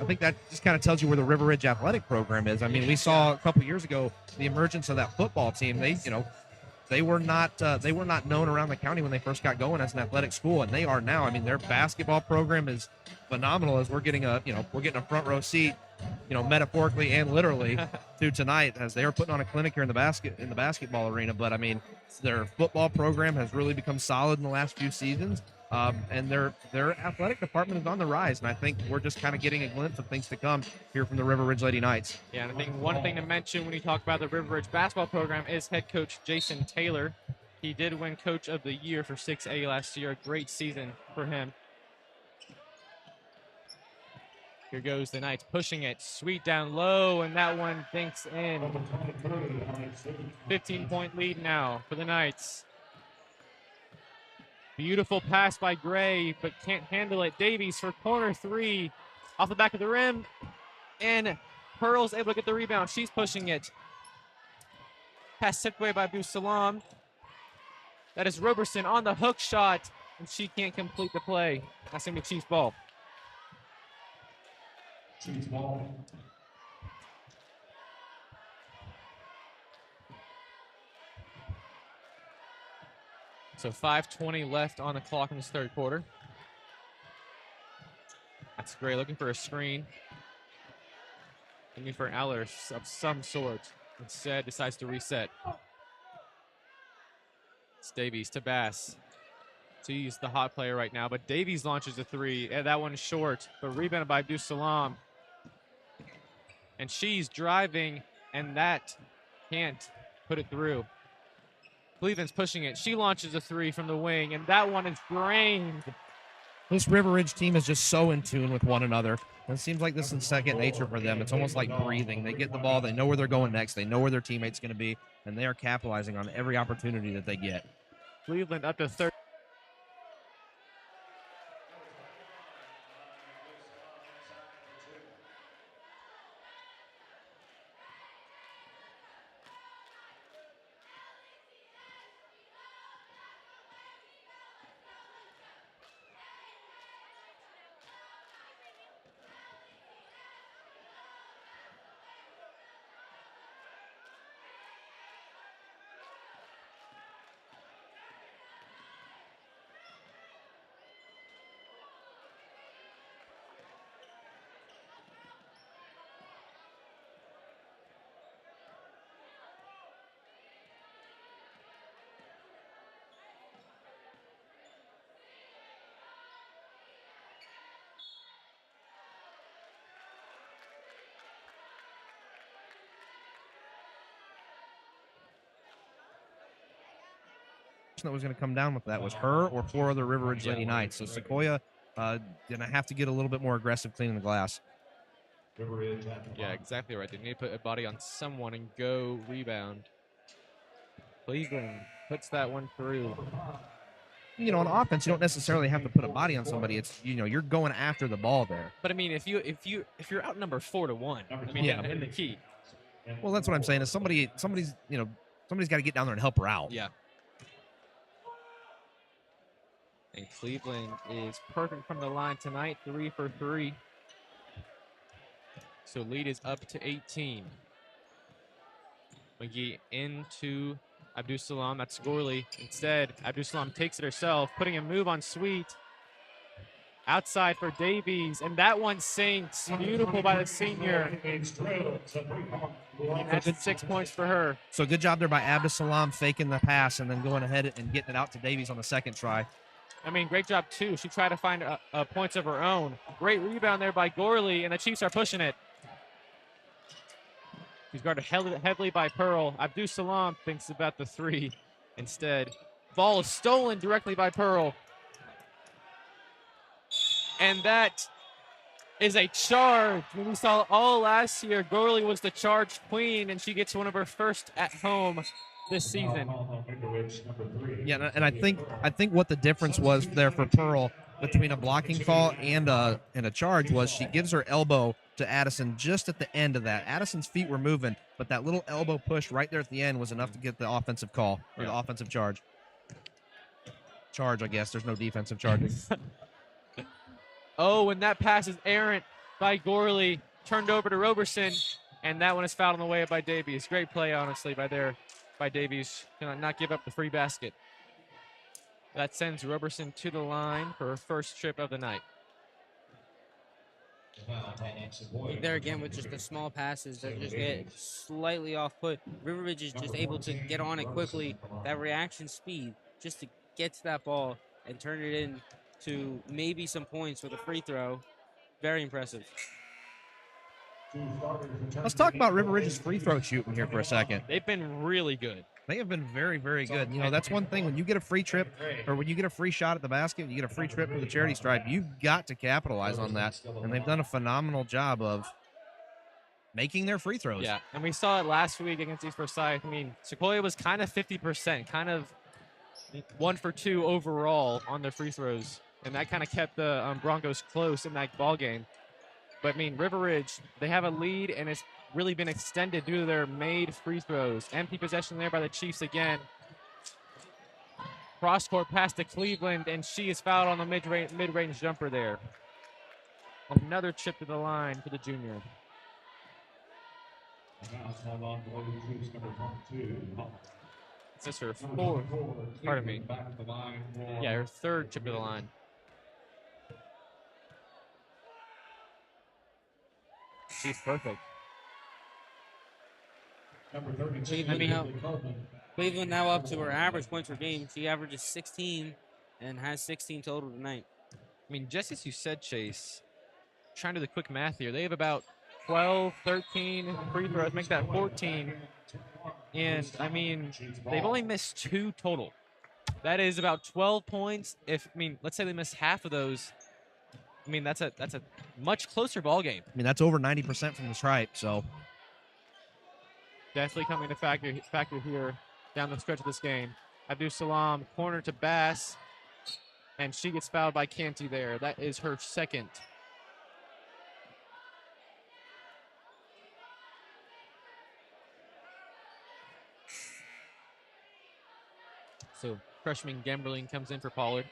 I think that just kind of tells you where the River Ridge athletic program is. I mean, we saw a couple years ago the emergence of that football team. They were not known around the county when they first got going as an athletic school, and they are now. I mean, their basketball program is phenomenal. As we're getting a front row seat, metaphorically and literally, to tonight as they are putting on a clinic here in the basketball arena. But I mean, their football program has really become solid in the last few seasons. And their athletic department is on the rise, and I think we're just kind of getting a glimpse of things to come here from the River Ridge Lady Knights. Yeah, and I think one thing to mention when you talk about the River Ridge basketball program is head coach Jason Taylor. He did win Coach of the Year for 6A last year. A great season for him. Here goes the Knights pushing it. Sweet down low, and that one dinks in. 15-point lead now for the Knights. Beautiful pass by Gray, but can't handle it. Davies for corner three off the back of the rim. And Pearl's able to get the rebound. She's pushing it. Pass tipped away by Abdul Salam. That is Roberson on the hook shot, and she can't complete the play. That's going to be Chiefs ball. Chiefs ball. So 5:20 left on the clock in this third quarter. That's Gray looking for a screen. Looking for an outlet of some sort. Instead, decides to reset. It's Davies to Bass. So he's the hot player right now, but Davies launches a three. Yeah, that one's short, but rebounded by Abdul Salam. And she's driving, and that can't put it through. Cleveland's pushing it. She launches a three from the wing, and that one is drained. This River Ridge team is just so in tune with one another. It seems like this is second nature for them. It's almost like breathing. They get the ball, they know where they're going next, they know where their teammate's going to be, and they are capitalizing on every opportunity that they get. Cleveland up to third. That was going to come down with that was her or four other River Ridge Lady Knights. So Sequoyah gonna have to get a little bit more aggressive cleaning the glass. Yeah, exactly right. They need to put a body on someone and go rebound. Cleveland puts that one through. On offense, you don't necessarily have to put a body on somebody. It's you're going after the ball there. But I mean, if you're outnumbered 4-1, I mean, Yeah. in the key. Well, that's what I'm saying. Is somebody's got to get down there and help her out. Yeah. And Cleveland is perfect from the line tonight, 3 for 3. So lead is up to 18. McGee into Abdul Salam. That's Gorley. Instead, Abdul Salam takes it herself, putting a move on Sweet. Outside for Davies, and that one sinks. Beautiful by the senior. And that's 6 points for her. So good job there by Abdul Salam faking the pass and then going ahead and getting it out to Davies on the second try. I mean, great job, too. She tried to find points of her own. Great rebound there by Gorley, and the Chiefs are pushing it. She's guarded heavily by Pearl. Abdul Salam thinks about the three instead. Ball is stolen directly by Pearl. And that is a charge. We saw all last year, Gorley was the charge queen, and she gets one of her first at home this season. Yeah, and I think what the difference was there for Pearl between a blocking call and a charge was she gives her elbow to Addison just at the end of that. Addison's feet were moving, but that little elbow push right there at the end was enough to get the offensive call or the offensive charge. Charge, I guess. There's no defensive charging. Oh, and that pass is errant. by Gorley, turned over to Roberson, and that one is fouled on the way by Davies. Great play, honestly, by Davies. Gonna not give up the free basket. That sends Roberson to the line for her first trip of the night. There again with just the small passes that just get slightly off put. River Ridge is just able to get on it quickly. That reaction speed just to get to that ball and turn it into maybe some points with a free throw. Very impressive. Let's talk about River Ridge's free throw shooting here for a second. They've been really good. They have been very, very good. You know, that's one thing. When you get a free trip or when you get a free shot at the basket, you get a free trip to the charity stripe, you've got to capitalize on that. And they've done a phenomenal job of making their free throws. Yeah, and we saw it last week against East Forsyth. I mean, Sequoyah was kind of 50%, kind of 1 for 2 overall on their free throws. And that kind of kept the Broncos close in that ball game. But, I mean, River Ridge, they have a lead, and it's really been extended due to their made free throws. Empty possession there by the Chiefs again. Cross-court pass to Cleveland, and she is fouled on the mid-range jumper there. Another chip to the line for the junior. Is this her fourth? Pardon me. Yeah, her third chip to the line. She's perfect. Cleveland now up to her average points per game. She averages 16 and has 16 total tonight. I mean, just as you said, Chase, trying to do the quick math here, they have about 12, 13 free throws, make that 14. And, I mean, they've only missed 2 total. That is about 12 points. Let's say they miss half of those. I mean, that's a much closer ball game. I mean, that's over 90% from the stripe, so. Definitely coming to factor here down the stretch of this game. Abdul Salam, corner to Bass, and she gets fouled by Canty there. That is her second. So freshman Gemberling comes in for Pollard.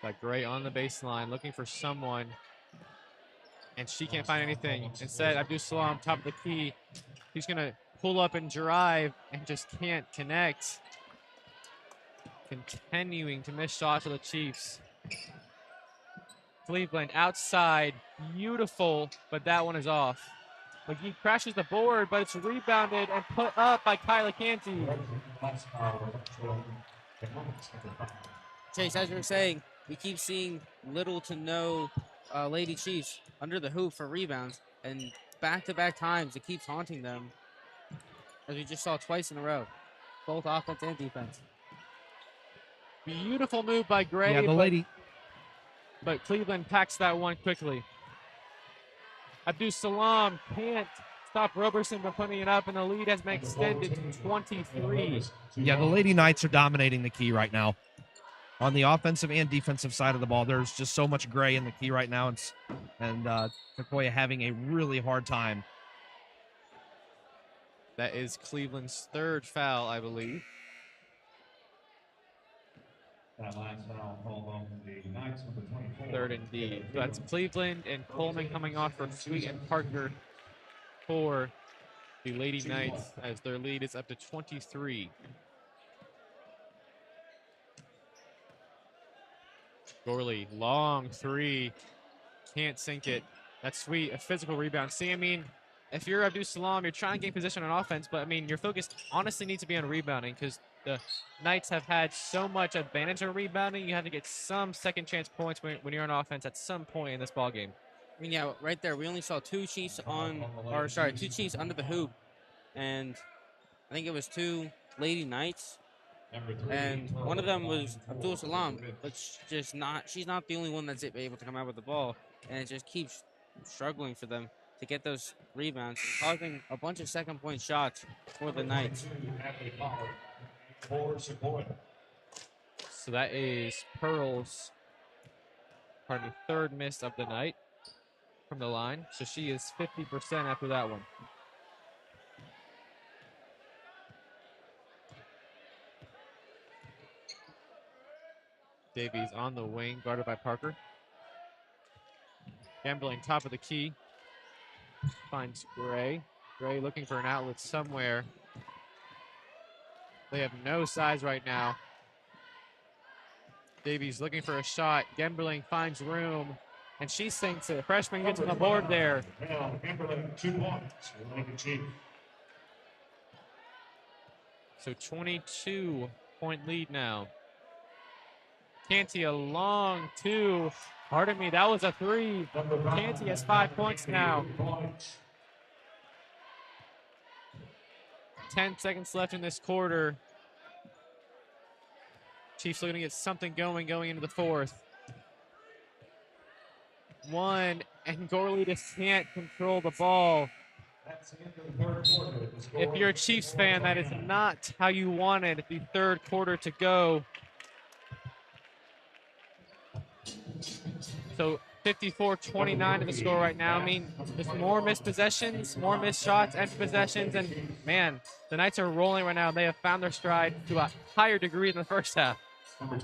Got Gray on the baseline, looking for someone, and she can't find anything. Instead, Abdul Salam, top of the key. He's going to pull up and drive and just can't connect. Continuing to miss shots for the Chiefs. Cleveland outside, beautiful, but that one is off. McGee crashes the board, but it's rebounded and put up by Kyla Canty. Chase, as you were saying, we keep seeing little to no Lady Chiefs under the hoop for rebounds, and back-to-back times it keeps haunting them, as we just saw twice in a row, both offense and defense. Beautiful move by Gray. Yeah, but Cleveland packs that one quickly. Abdul Salam can't stop Roberson from putting it up, and the lead has been extended to 23. Yeah, the Lady Knights are dominating the key right now. On the offensive and defensive side of the ball, there's just so much Gray in the key right now, and Sequoyah having a really hard time. That is Cleveland's third foul, I believe. Third indeed. So that's Cleveland and Coleman coming off for Sweet and Parker for the Lady Knights, as their lead is up to 23. Gorley, long three, can't sink it. That's Sweet, a physical rebound. See, I mean, if you're Abdul Salam, you're trying to gain position on offense, but I mean, your focus honestly needs to be on rebounding, because the Knights have had so much advantage on rebounding. You have to get some second chance points when you're on offense at some point in this ball game. I mean, yeah, right there, we only saw two Chiefs under the hoop, and I think it was 2 Lady Knights, and one of them was Abdul Salam, but she's not the only one that's able to come out with the ball, and it just keeps struggling for them to get those rebounds, causing a bunch of second-point shots for the Knights. So that is Pearl's, third miss of the night from the line. So she is 50% after that one. Davies on the wing, guarded by Parker. Gambling top of the key. Finds Gray. Gray looking for an outlet somewhere. They have no size right now. Davies looking for a shot. Gemberling finds room, and she sinks it. Freshman gets on the board there. Well, Kimberly, 2 points. Lincoln Chief. So 22-point lead now. Canty a long 2. Pardon me, that was a 3. Canty has 5 points now. 10 seconds left in this quarter. Chiefs looking to get something going into the 4th. 1, and Gorley just can't control the ball. That's the end of the 3rd quarter. If you're a Chiefs fan, that is not how you wanted the 3rd quarter to go. So 54-29 to the score right now. I mean, there's more missed possessions, more missed shots, empty possessions, and man, the Knights are rolling right now. They have found their stride to a higher degree than the first half.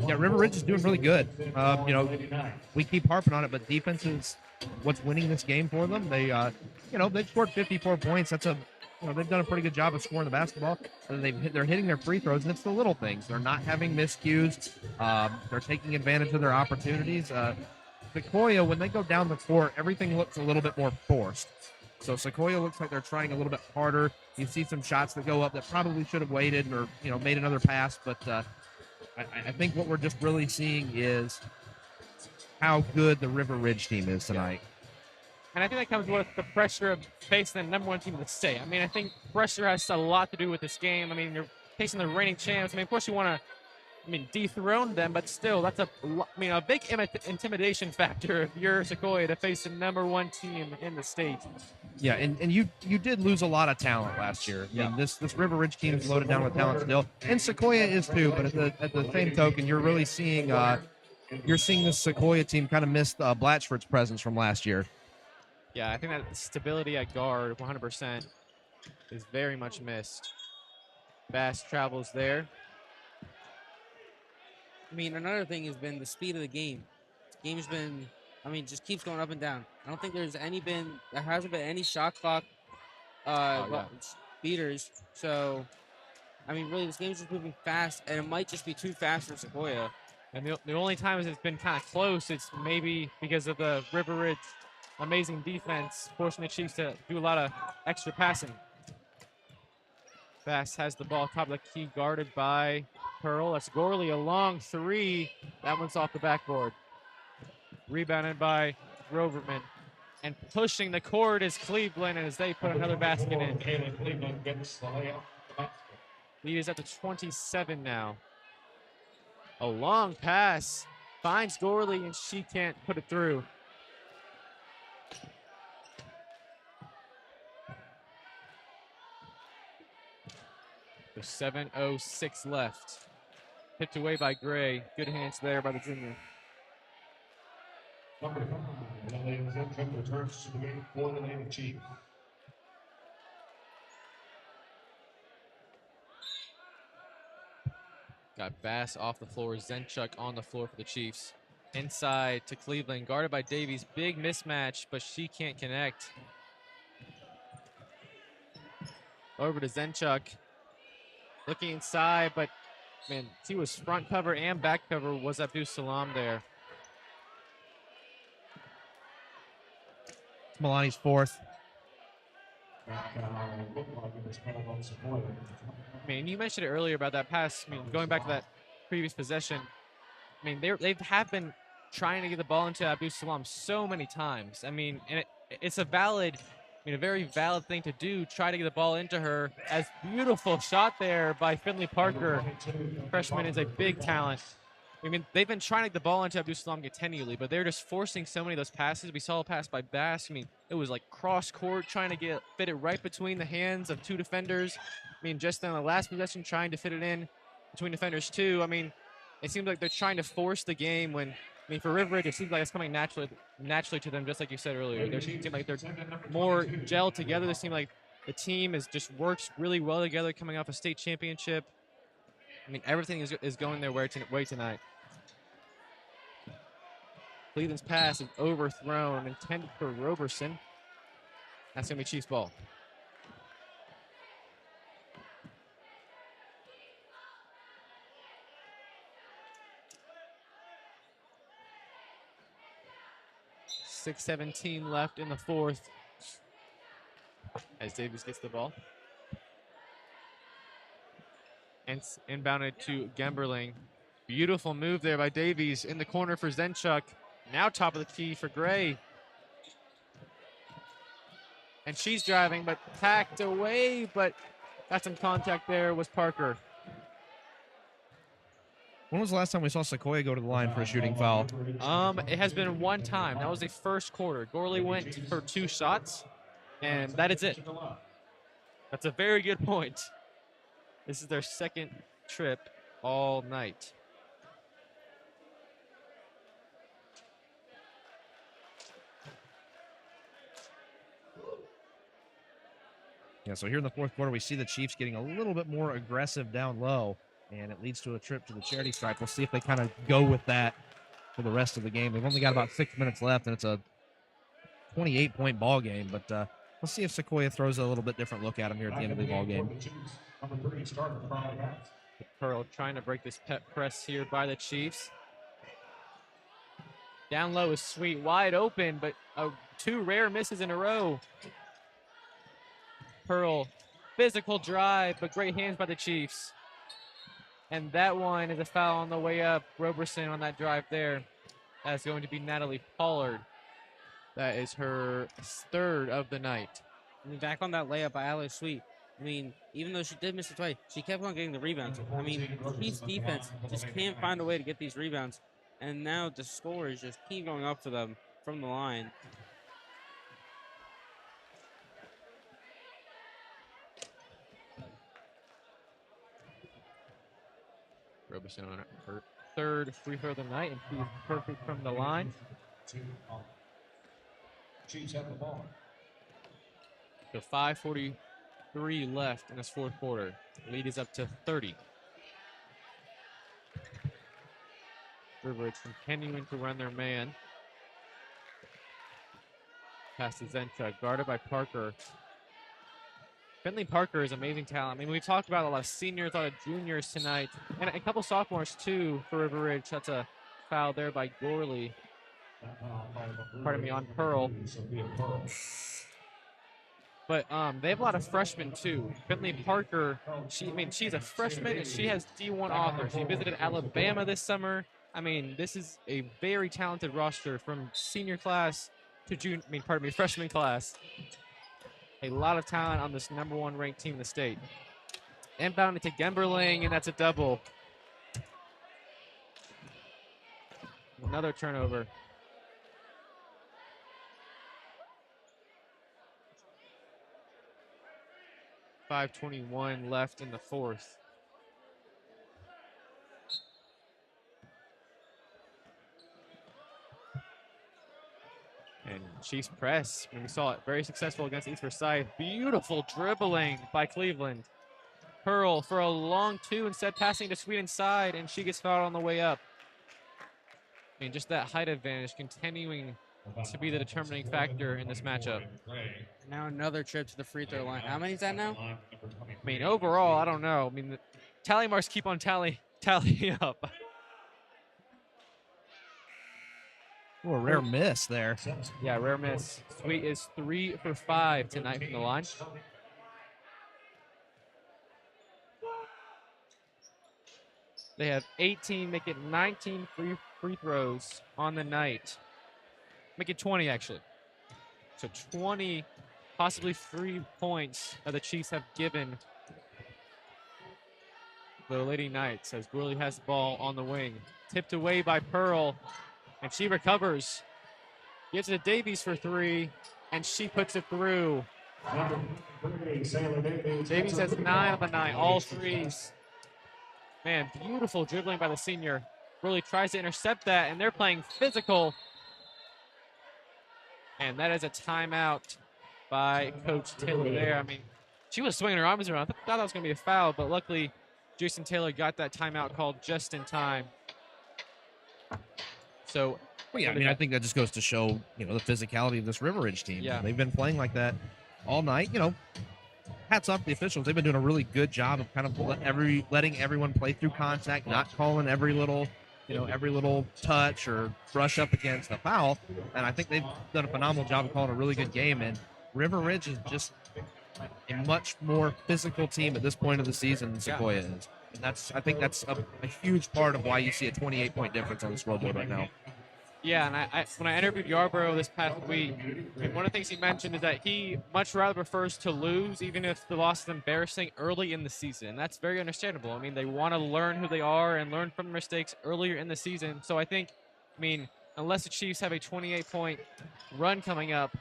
Yeah, River Ridge is doing really good. You know, we keep harping on it, but defense is what's winning this game for them. They, you know, they've scored 54 points. That's a, you know, they've done a pretty good job of scoring the basketball. They're hitting their free throws, and it's the little things. They're not having miscues. They're taking advantage of their opportunities. Sequoyah, when they go down the court, everything looks a little bit more forced. So Sequoyah looks like they're trying a little bit harder. You see some shots that go up that probably should have waited or, you know, made another pass. But I think what we're just really seeing is how good the River Ridge team is tonight. And I think that comes with the pressure of facing the #1 team in the state. I mean, I think pressure has a lot to do with this game. I mean, you're facing the reigning champs. I mean, of course you want to, dethrone them, but still, that's a big intimidation factor if you're Sequoyah to face the #1 team in the state. Yeah, and you did lose a lot of talent last year. I mean, this River Ridge team is loaded down with talent still, and Sequoyah is too. But at the same token, you're really seeing this Sequoyah team kind of miss Blatchford's presence from last year. Yeah, I think that stability at guard, 100%, is very much missed. Bass travels there. I mean, another thing has been the speed of the game. The game's been, just keeps going up and down. I don't think there hasn't been any shot clock beaters. So, really, this game's just moving fast, and it might just be too fast for Sequoyah. And the only times it's been kind of close, it's maybe because of the River Ridge amazing defense, forcing the Chiefs to do a lot of extra passing. Bass has the ball top of the key, guarded by Pearl. That's Gorley, a long 3. That one's off the backboard. Rebounded by Groverman. And pushing the court is Cleveland as they put another basket in. Cleveland gets the layup. Lead is up to 27 now. A long pass. Finds Gorley, and she can't put it through. There's 7:06 left. Picked away by Gray. Good hands there by the junior. Number 5, Lily Zinchuk returns to the game for the Lady Chief. Got Bass off the floor. Zenchuk on the floor for the Chiefs. Inside to Cleveland, guarded by Davies. Big mismatch, but she can't connect. Over to Zenchuk. Looking inside, but man, he was front cover and back cover. Was Abdus Salam there? It's Milani's 4th. You mentioned it earlier about that pass. Going back to that previous possession. They have been trying to get the ball into Abdus Salam so many times. And it's a valid. A very valid thing to do, try to get the ball into her. As beautiful shot there by Finley Parker. Freshman is a big talent. They've been trying to get the ball into Abdus Salam continually, but they're just forcing so many of those passes. We saw a pass by Bass. It was like cross court, trying to fit it right between the hands of 2 defenders. Just on the last possession, trying to fit it in between defenders too. It seems like they're trying to force the game when, for River Ridge, it seems like it's coming naturally to them, just like you said earlier. They seem like they're more gelled together. They seem like the team just works really well together, coming off a state championship. Everything is going their way tonight. Cleveland's pass is overthrown, intended for Roberson. That's going to be Chiefs ball. .6:17 left in the fourth as Davies gets the ball. And inbounded to Gemberling. Beautiful move there by Davies in the corner for Zenchuk. Now top of the key for Gray. And she's driving, but packed away, but got some contact there was Parker. When was the last time we saw Sequoyah go to the line for a shooting foul? It has been one time. That was the first quarter. Gorley went for 2 shots, and that is it. That's a very good point. This is their second trip all night. Yeah, so here in the fourth quarter, we see the Chiefs getting a little bit more aggressive down low, and it leads to a trip to the charity stripe. We'll see if they kind of go with that for the rest of the game. They've only got about 6 minutes left, and it's a 28-point ball game, but let's see if Sequoyah throws a little bit different look at them here at the end of the ball game. Pearl trying to break this press here by the Chiefs. Down low is Sweet, wide open, but 2 rare misses in a row. Pearl, physical drive, but great hands by the Chiefs. And that one is a foul on the way up. Roberson on that drive there. That's going to be Natalie Pollard. That is her 3rd of the night. I mean, back on that layup by Alex Sweet. I mean, even though she did miss it twice, she kept on getting the rebounds. I mean, the Chiefs defense just can't find a way to get these rebounds. And now the score is just keep going up for them from the line. Roberson on her 3rd free throw of the night, and she's perfect from the line. Chiefs have the ball. So 5:43 left in this fourth quarter. Lead is up to 30. Riveridge continuing to run their man. Pass to Zenchuk, guarded by Parker. Finley Parker is amazing talent. I mean, we've talked about a lot of seniors, a lot of juniors tonight, and a couple sophomores too for River Ridge. That's a foul there by Gorley. Pardon me, on Pearl. But they have a lot of freshmen too. Finley Parker, she's a freshman and she has D1 offers. She visited Alabama this summer. I mean, this is a very talented roster from senior class to freshman class. A lot of talent on this #1 ranked team in the state. Inbounded to Gemberling, and that's a double. Another turnover. .521 left in the fourth. And Chiefs press, and we saw it very successful against East Forsyth. Beautiful dribbling by Cleveland. Pearl for a long 2, instead passing to Sweet inside, and she gets fouled on the way up. I mean, just that height advantage continuing to be the determining factor in this matchup. Now another trip to the free throw line. How many is that now? I mean, overall, I don't know. I mean, the tally marks keep on tallying up. Oh, a rare miss there. Yeah, rare miss. Sweet is 3 for 5 tonight from the line. They have 18, make it 19 free throws on the night. Make it 20, actually. So 20, possibly 3 points that the Chiefs have given the Lady Knights as Gwilly has the ball on the wing. Tipped away by Pearl, and she recovers. Gives it to Davies for 3, and she puts it through. Davies has 9 on the night, all threes. Man, beautiful dribbling by the senior. Really tries to intercept that, and they're playing physical. And that is a timeout by Coach Taylor there. I mean, she was swinging her arms around. I thought that was going to be a foul, but luckily Jason Taylor got that timeout called just in time. So Well, yeah, I mean, I think that just goes to show, the physicality of this River Ridge team. Yeah. They've been playing like that all night. Hats off to the officials. They've been doing a really good job of kind of letting everyone play through contact, not calling every little touch or brush up against a foul. And I think they've done a phenomenal job of calling a really good game. And River Ridge is just a much more physical team at this point of the season than Sequoyah is. And I think that's a huge part of why you see a 28-point difference on the scoreboard right now. Yeah, and when I interviewed Yarborough this past week, one of the things he mentioned is that he much rather prefers to lose, even if the loss is embarrassing, early in the season. And that's very understandable. I mean, they want to learn who they are and learn from their mistakes earlier in the season. So I think, unless the Chiefs have a 28-point run coming up,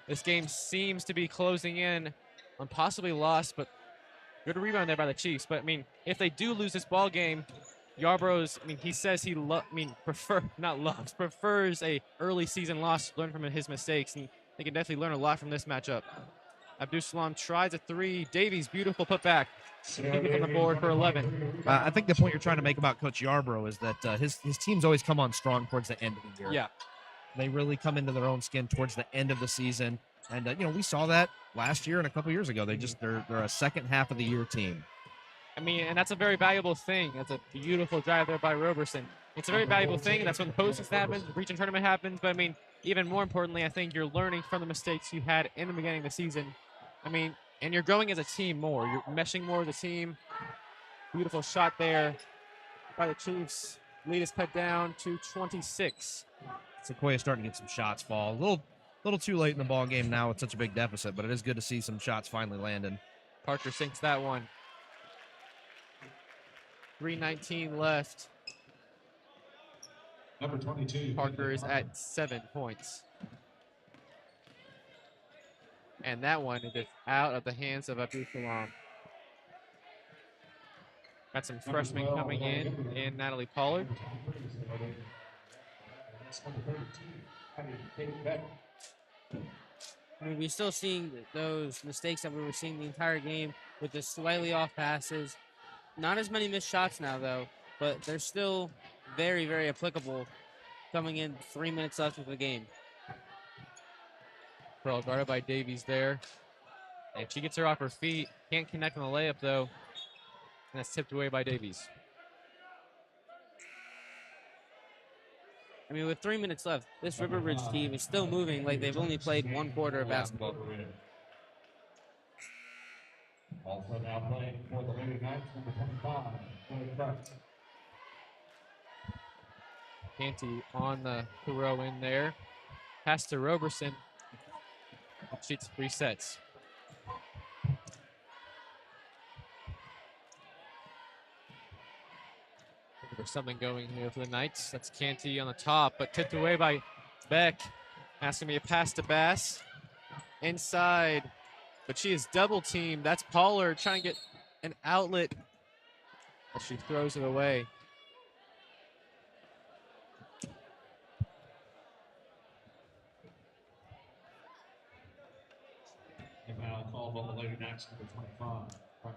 this game seems to be closing in on possibly loss, but good rebound there by the Chiefs. But, if they do lose this ball game, Yarborough's, he says he prefers a early season loss to learn from his mistakes, and they can definitely learn a lot from this matchup. Abdul Salam tries a three. Davies, beautiful putback. He gets on the board for 11. I think the point you're trying to make about Coach Yarborough is that his teams always come on strong towards the end of the year. Yeah. They really come into their own skin towards the end of the season. And, we saw that last year and a couple years ago. They're a second half of the year team. And that's a very valuable thing. That's a beautiful drive there by Roberson. It's a very valuable thing. That's when the postseason happens, the region tournament happens. But, even more importantly, I think you're learning from the mistakes you had in the beginning of the season. And you're growing as a team more. You're meshing more as a team. Beautiful shot there by the Chiefs. Lead is cut down to 26. Sequoyah starting to get some shots fall. A little too late in the ball game now with such a big deficit, but it is good to see some shots finally landing. Parker sinks that one. 3:19 left. Number 22. Parker is at 7 points. And that one is just out of the hands of Abdul Salam. Got some freshmen coming in Natalie Pollard. We're still seeing those mistakes that we were seeing the entire game with the slightly off passes. Not as many missed shots now, though, but they're still very, very applicable coming in 3 minutes left of the game. Pearl guarded by Davies there. And she gets her off her feet. Can't connect on the layup, though. And that's tipped away by Davies. With 3 minutes left, this River Ridge team is still moving like they've only played one quarter of basketball. Also now playing for the Lady Knights, number 25. Canty on the throw in there. Pass to Roberson. Shoots 3 sets. There's something going here for the Knights. That's Canty on the top, but tipped away by Beck. Asking me a pass to Bass. Inside, but she is double teamed. That's Pollard trying to get an outlet, but she throws it away. Now called on the Lady Knights, number 25.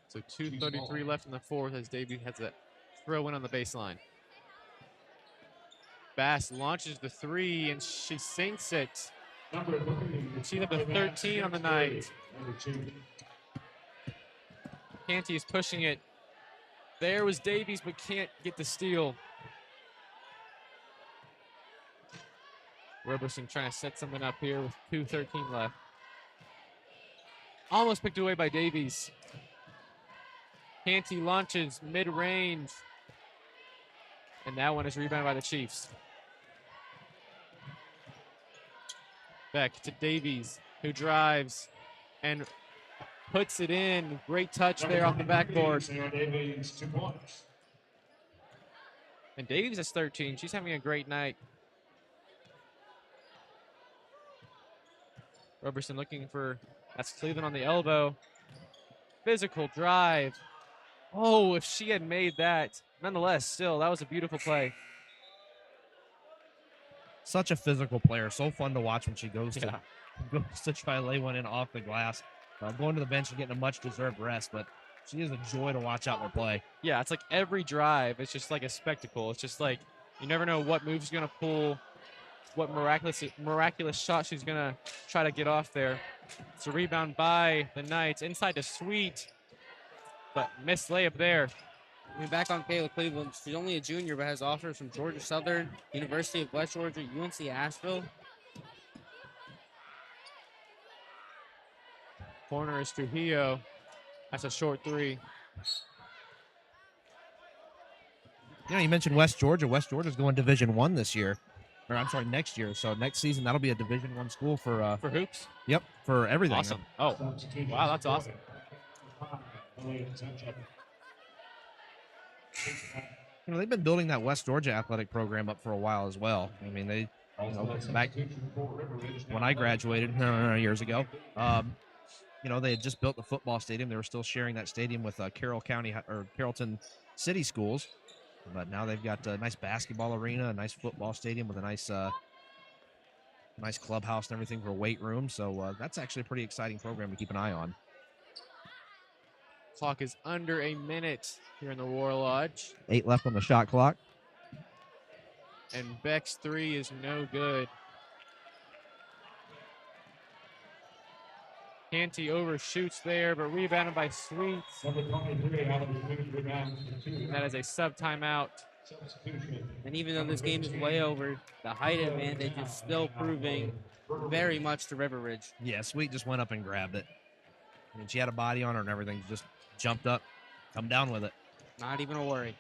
So 2:33 left in the fourth as Davies has a throw in on the baseline. Bass launches the three and she sinks it. She's up to 13 on the night. Canty is pushing it. There was Davies, but can't get the steal. Roberson trying to set something up here with 2:13 left. Almost picked away by Davies. Canty launches mid-range. And that one is rebounded by the Chiefs. Back to Davies, who drives and puts it in. Great touch there off the backboard. Davies, 2 points. And Davies is 13. She's having a great night. Roberson looking for, that's Cleveland on the elbow. Physical drive. Oh, if she had made that. Nonetheless, still, that was a beautiful play. Such a physical player. So fun to watch when she goes to try to lay one in off the glass. Going to the bench and getting a much-deserved rest, but she is a joy to watch out there play. Yeah, it's like every drive, it's just like a spectacle. It's just like You never know what move she's going to pull, what miraculous shot she's going to try to get off there. It's a rebound by the Knights. Inside to Sweet, but missed layup there. I mean, back on Kayla Cleveland, she's only a junior, but has offers from Georgia Southern, University of West Georgia, UNC Asheville. Corner is Trujillo. That's a short three. You know, you mentioned West Georgia. West Georgia's going Division I this year. Or I'm sorry, next year. So next season, that'll be a Division I school for hoops? Yep, for everything. Awesome. Oh, wow, that's awesome. You know, they've been building that West Georgia athletic program up for a while as well. I mean, they, you know, back when I graduated years ago, you know, they had just built the football stadium. They were still sharing that stadium with Carroll County or Carrollton City Schools, but now they've got a nice basketball arena, a nice football stadium with a nice nice clubhouse and everything for a weight room. So that's actually a pretty exciting program to keep an eye on. Clock is under a minute here in the War Lodge. 8 left on the shot clock. And Beck's three is no good. Canty overshoots there, but rebounded by Sweet. That is a sub timeout. And even though this game is way over, the height advantage is still proving very much to River Ridge. Yeah, Sweet just went up and grabbed it. I mean, she had a body on her and everything. Just jumped up, come down with it. Not even a worry.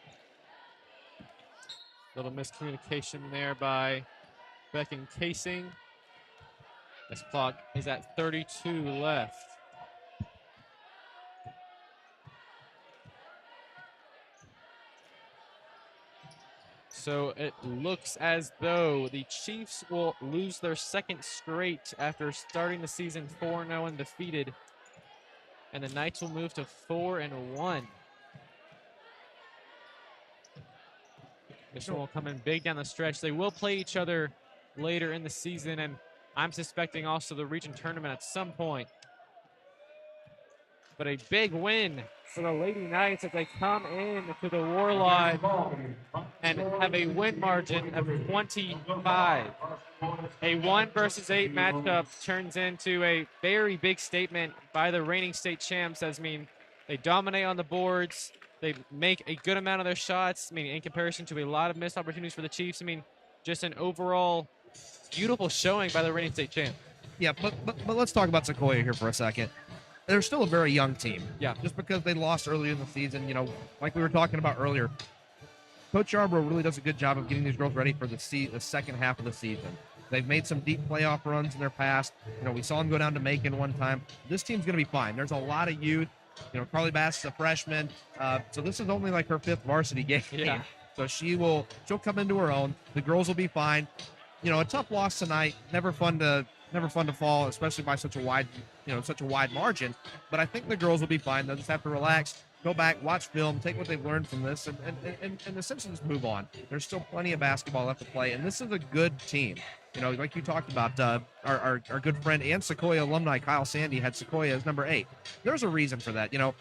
Little miscommunication there by Beck and Casing. This clock is at 32 left. So it looks as though the Chiefs will lose their second straight after starting the season 4-0 undefeated. And the Knights will move to 4-1. This one will come in big down the stretch. They will play each other later in the season, and I'm suspecting also the region tournament at some point. But a big win for the Lady Knights as they come in to the War Lodge and have a win margin of 25. A 1 versus 8 matchup turns into a very big statement by the reigning state champs. As I mean, they dominate on the boards. They make a good amount of their shots. I mean, in comparison to a lot of missed opportunities for the Chiefs. I mean, just an overall beautiful showing by the reigning state champ. Yeah, but let's talk about Sequoyah here for a second. They're still a very young team. Yeah. Just because they lost earlier in the season, you know, like we were talking about earlier, Coach Yarbrough really does a good job of getting these girls ready for the second half of the season. They've made some deep playoff runs in their past. You know, we saw them go down to Macon one time. This team's going to be fine. There's a lot of youth. You know, Carly Bass is a freshman. So this is only like her 5th varsity game. Yeah. So she'll come into her own. The girls will be fine. You know, a tough loss tonight. Never fun to fall, especially by such a wide margin. But I think the girls will be fine. They'll just have to relax, go back, watch film, take what they've learned from this, and essentially just move on. There's still plenty of basketball left to play, and this is a good team. You know, like you talked about, our good friend and Sequoyah alumni Kyle Sandy had Sequoyah as number 8. There's a reason for that. You know,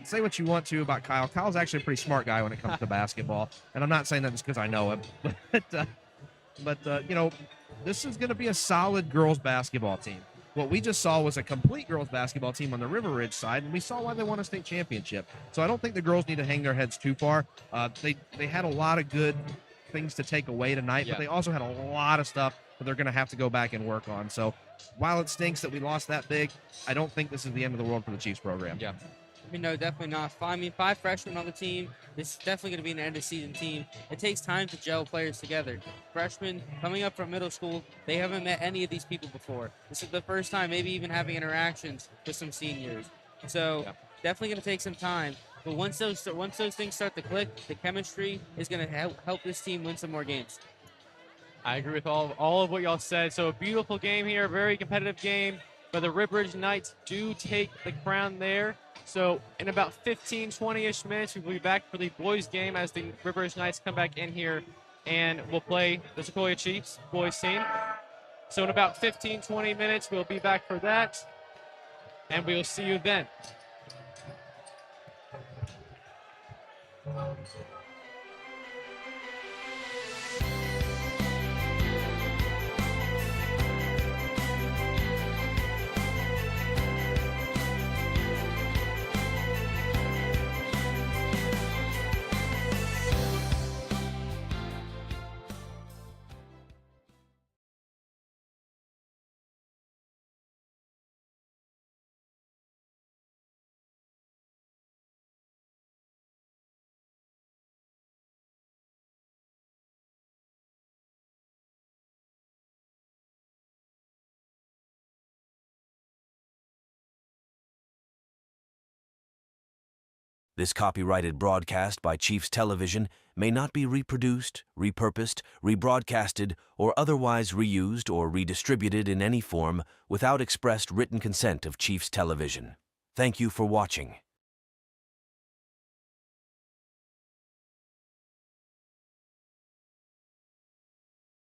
say what you want to about Kyle. Kyle's actually a pretty smart guy when it comes to basketball, and I'm not saying that just because I know him, but you know, this is going to be a solid girls basketball team. What we just saw was a complete girls basketball team on the River Ridge side, and we saw why they won a state championship. So I don't think the girls need to hang their heads too far. They had a lot of good things to take away tonight, but they also had a lot of stuff that they're going to have to go back and work on. So while it stinks that we lost that big, I don't think this is the end of the world for the Chiefs program. Yeah. I mean, no, definitely not. I mean, 5 freshmen on the team. This is definitely going to be an end-of-season team. It takes time to gel players together. Freshmen coming up from middle school, they haven't met any of these people before. This is the first time maybe even having interactions with some seniors. So definitely going to take some time. But once those things start to click, the chemistry is going to help this team win some more games. I agree with all of what y'all said. So a beautiful game here, a very competitive game. But the River Ridge Knights do take the crown there. So in about 15, 20-ish minutes, we will be back for the boys game as the River Ridge Knights come back in here and we'll play the Sequoyah Chiefs boys team. So in about 15, 20 minutes, we'll be back for that. And we will see you then. This copyrighted broadcast by Chiefs Television may not be reproduced, repurposed, rebroadcasted, or otherwise reused or redistributed in any form without expressed written consent of Chiefs Television. Thank you for watching.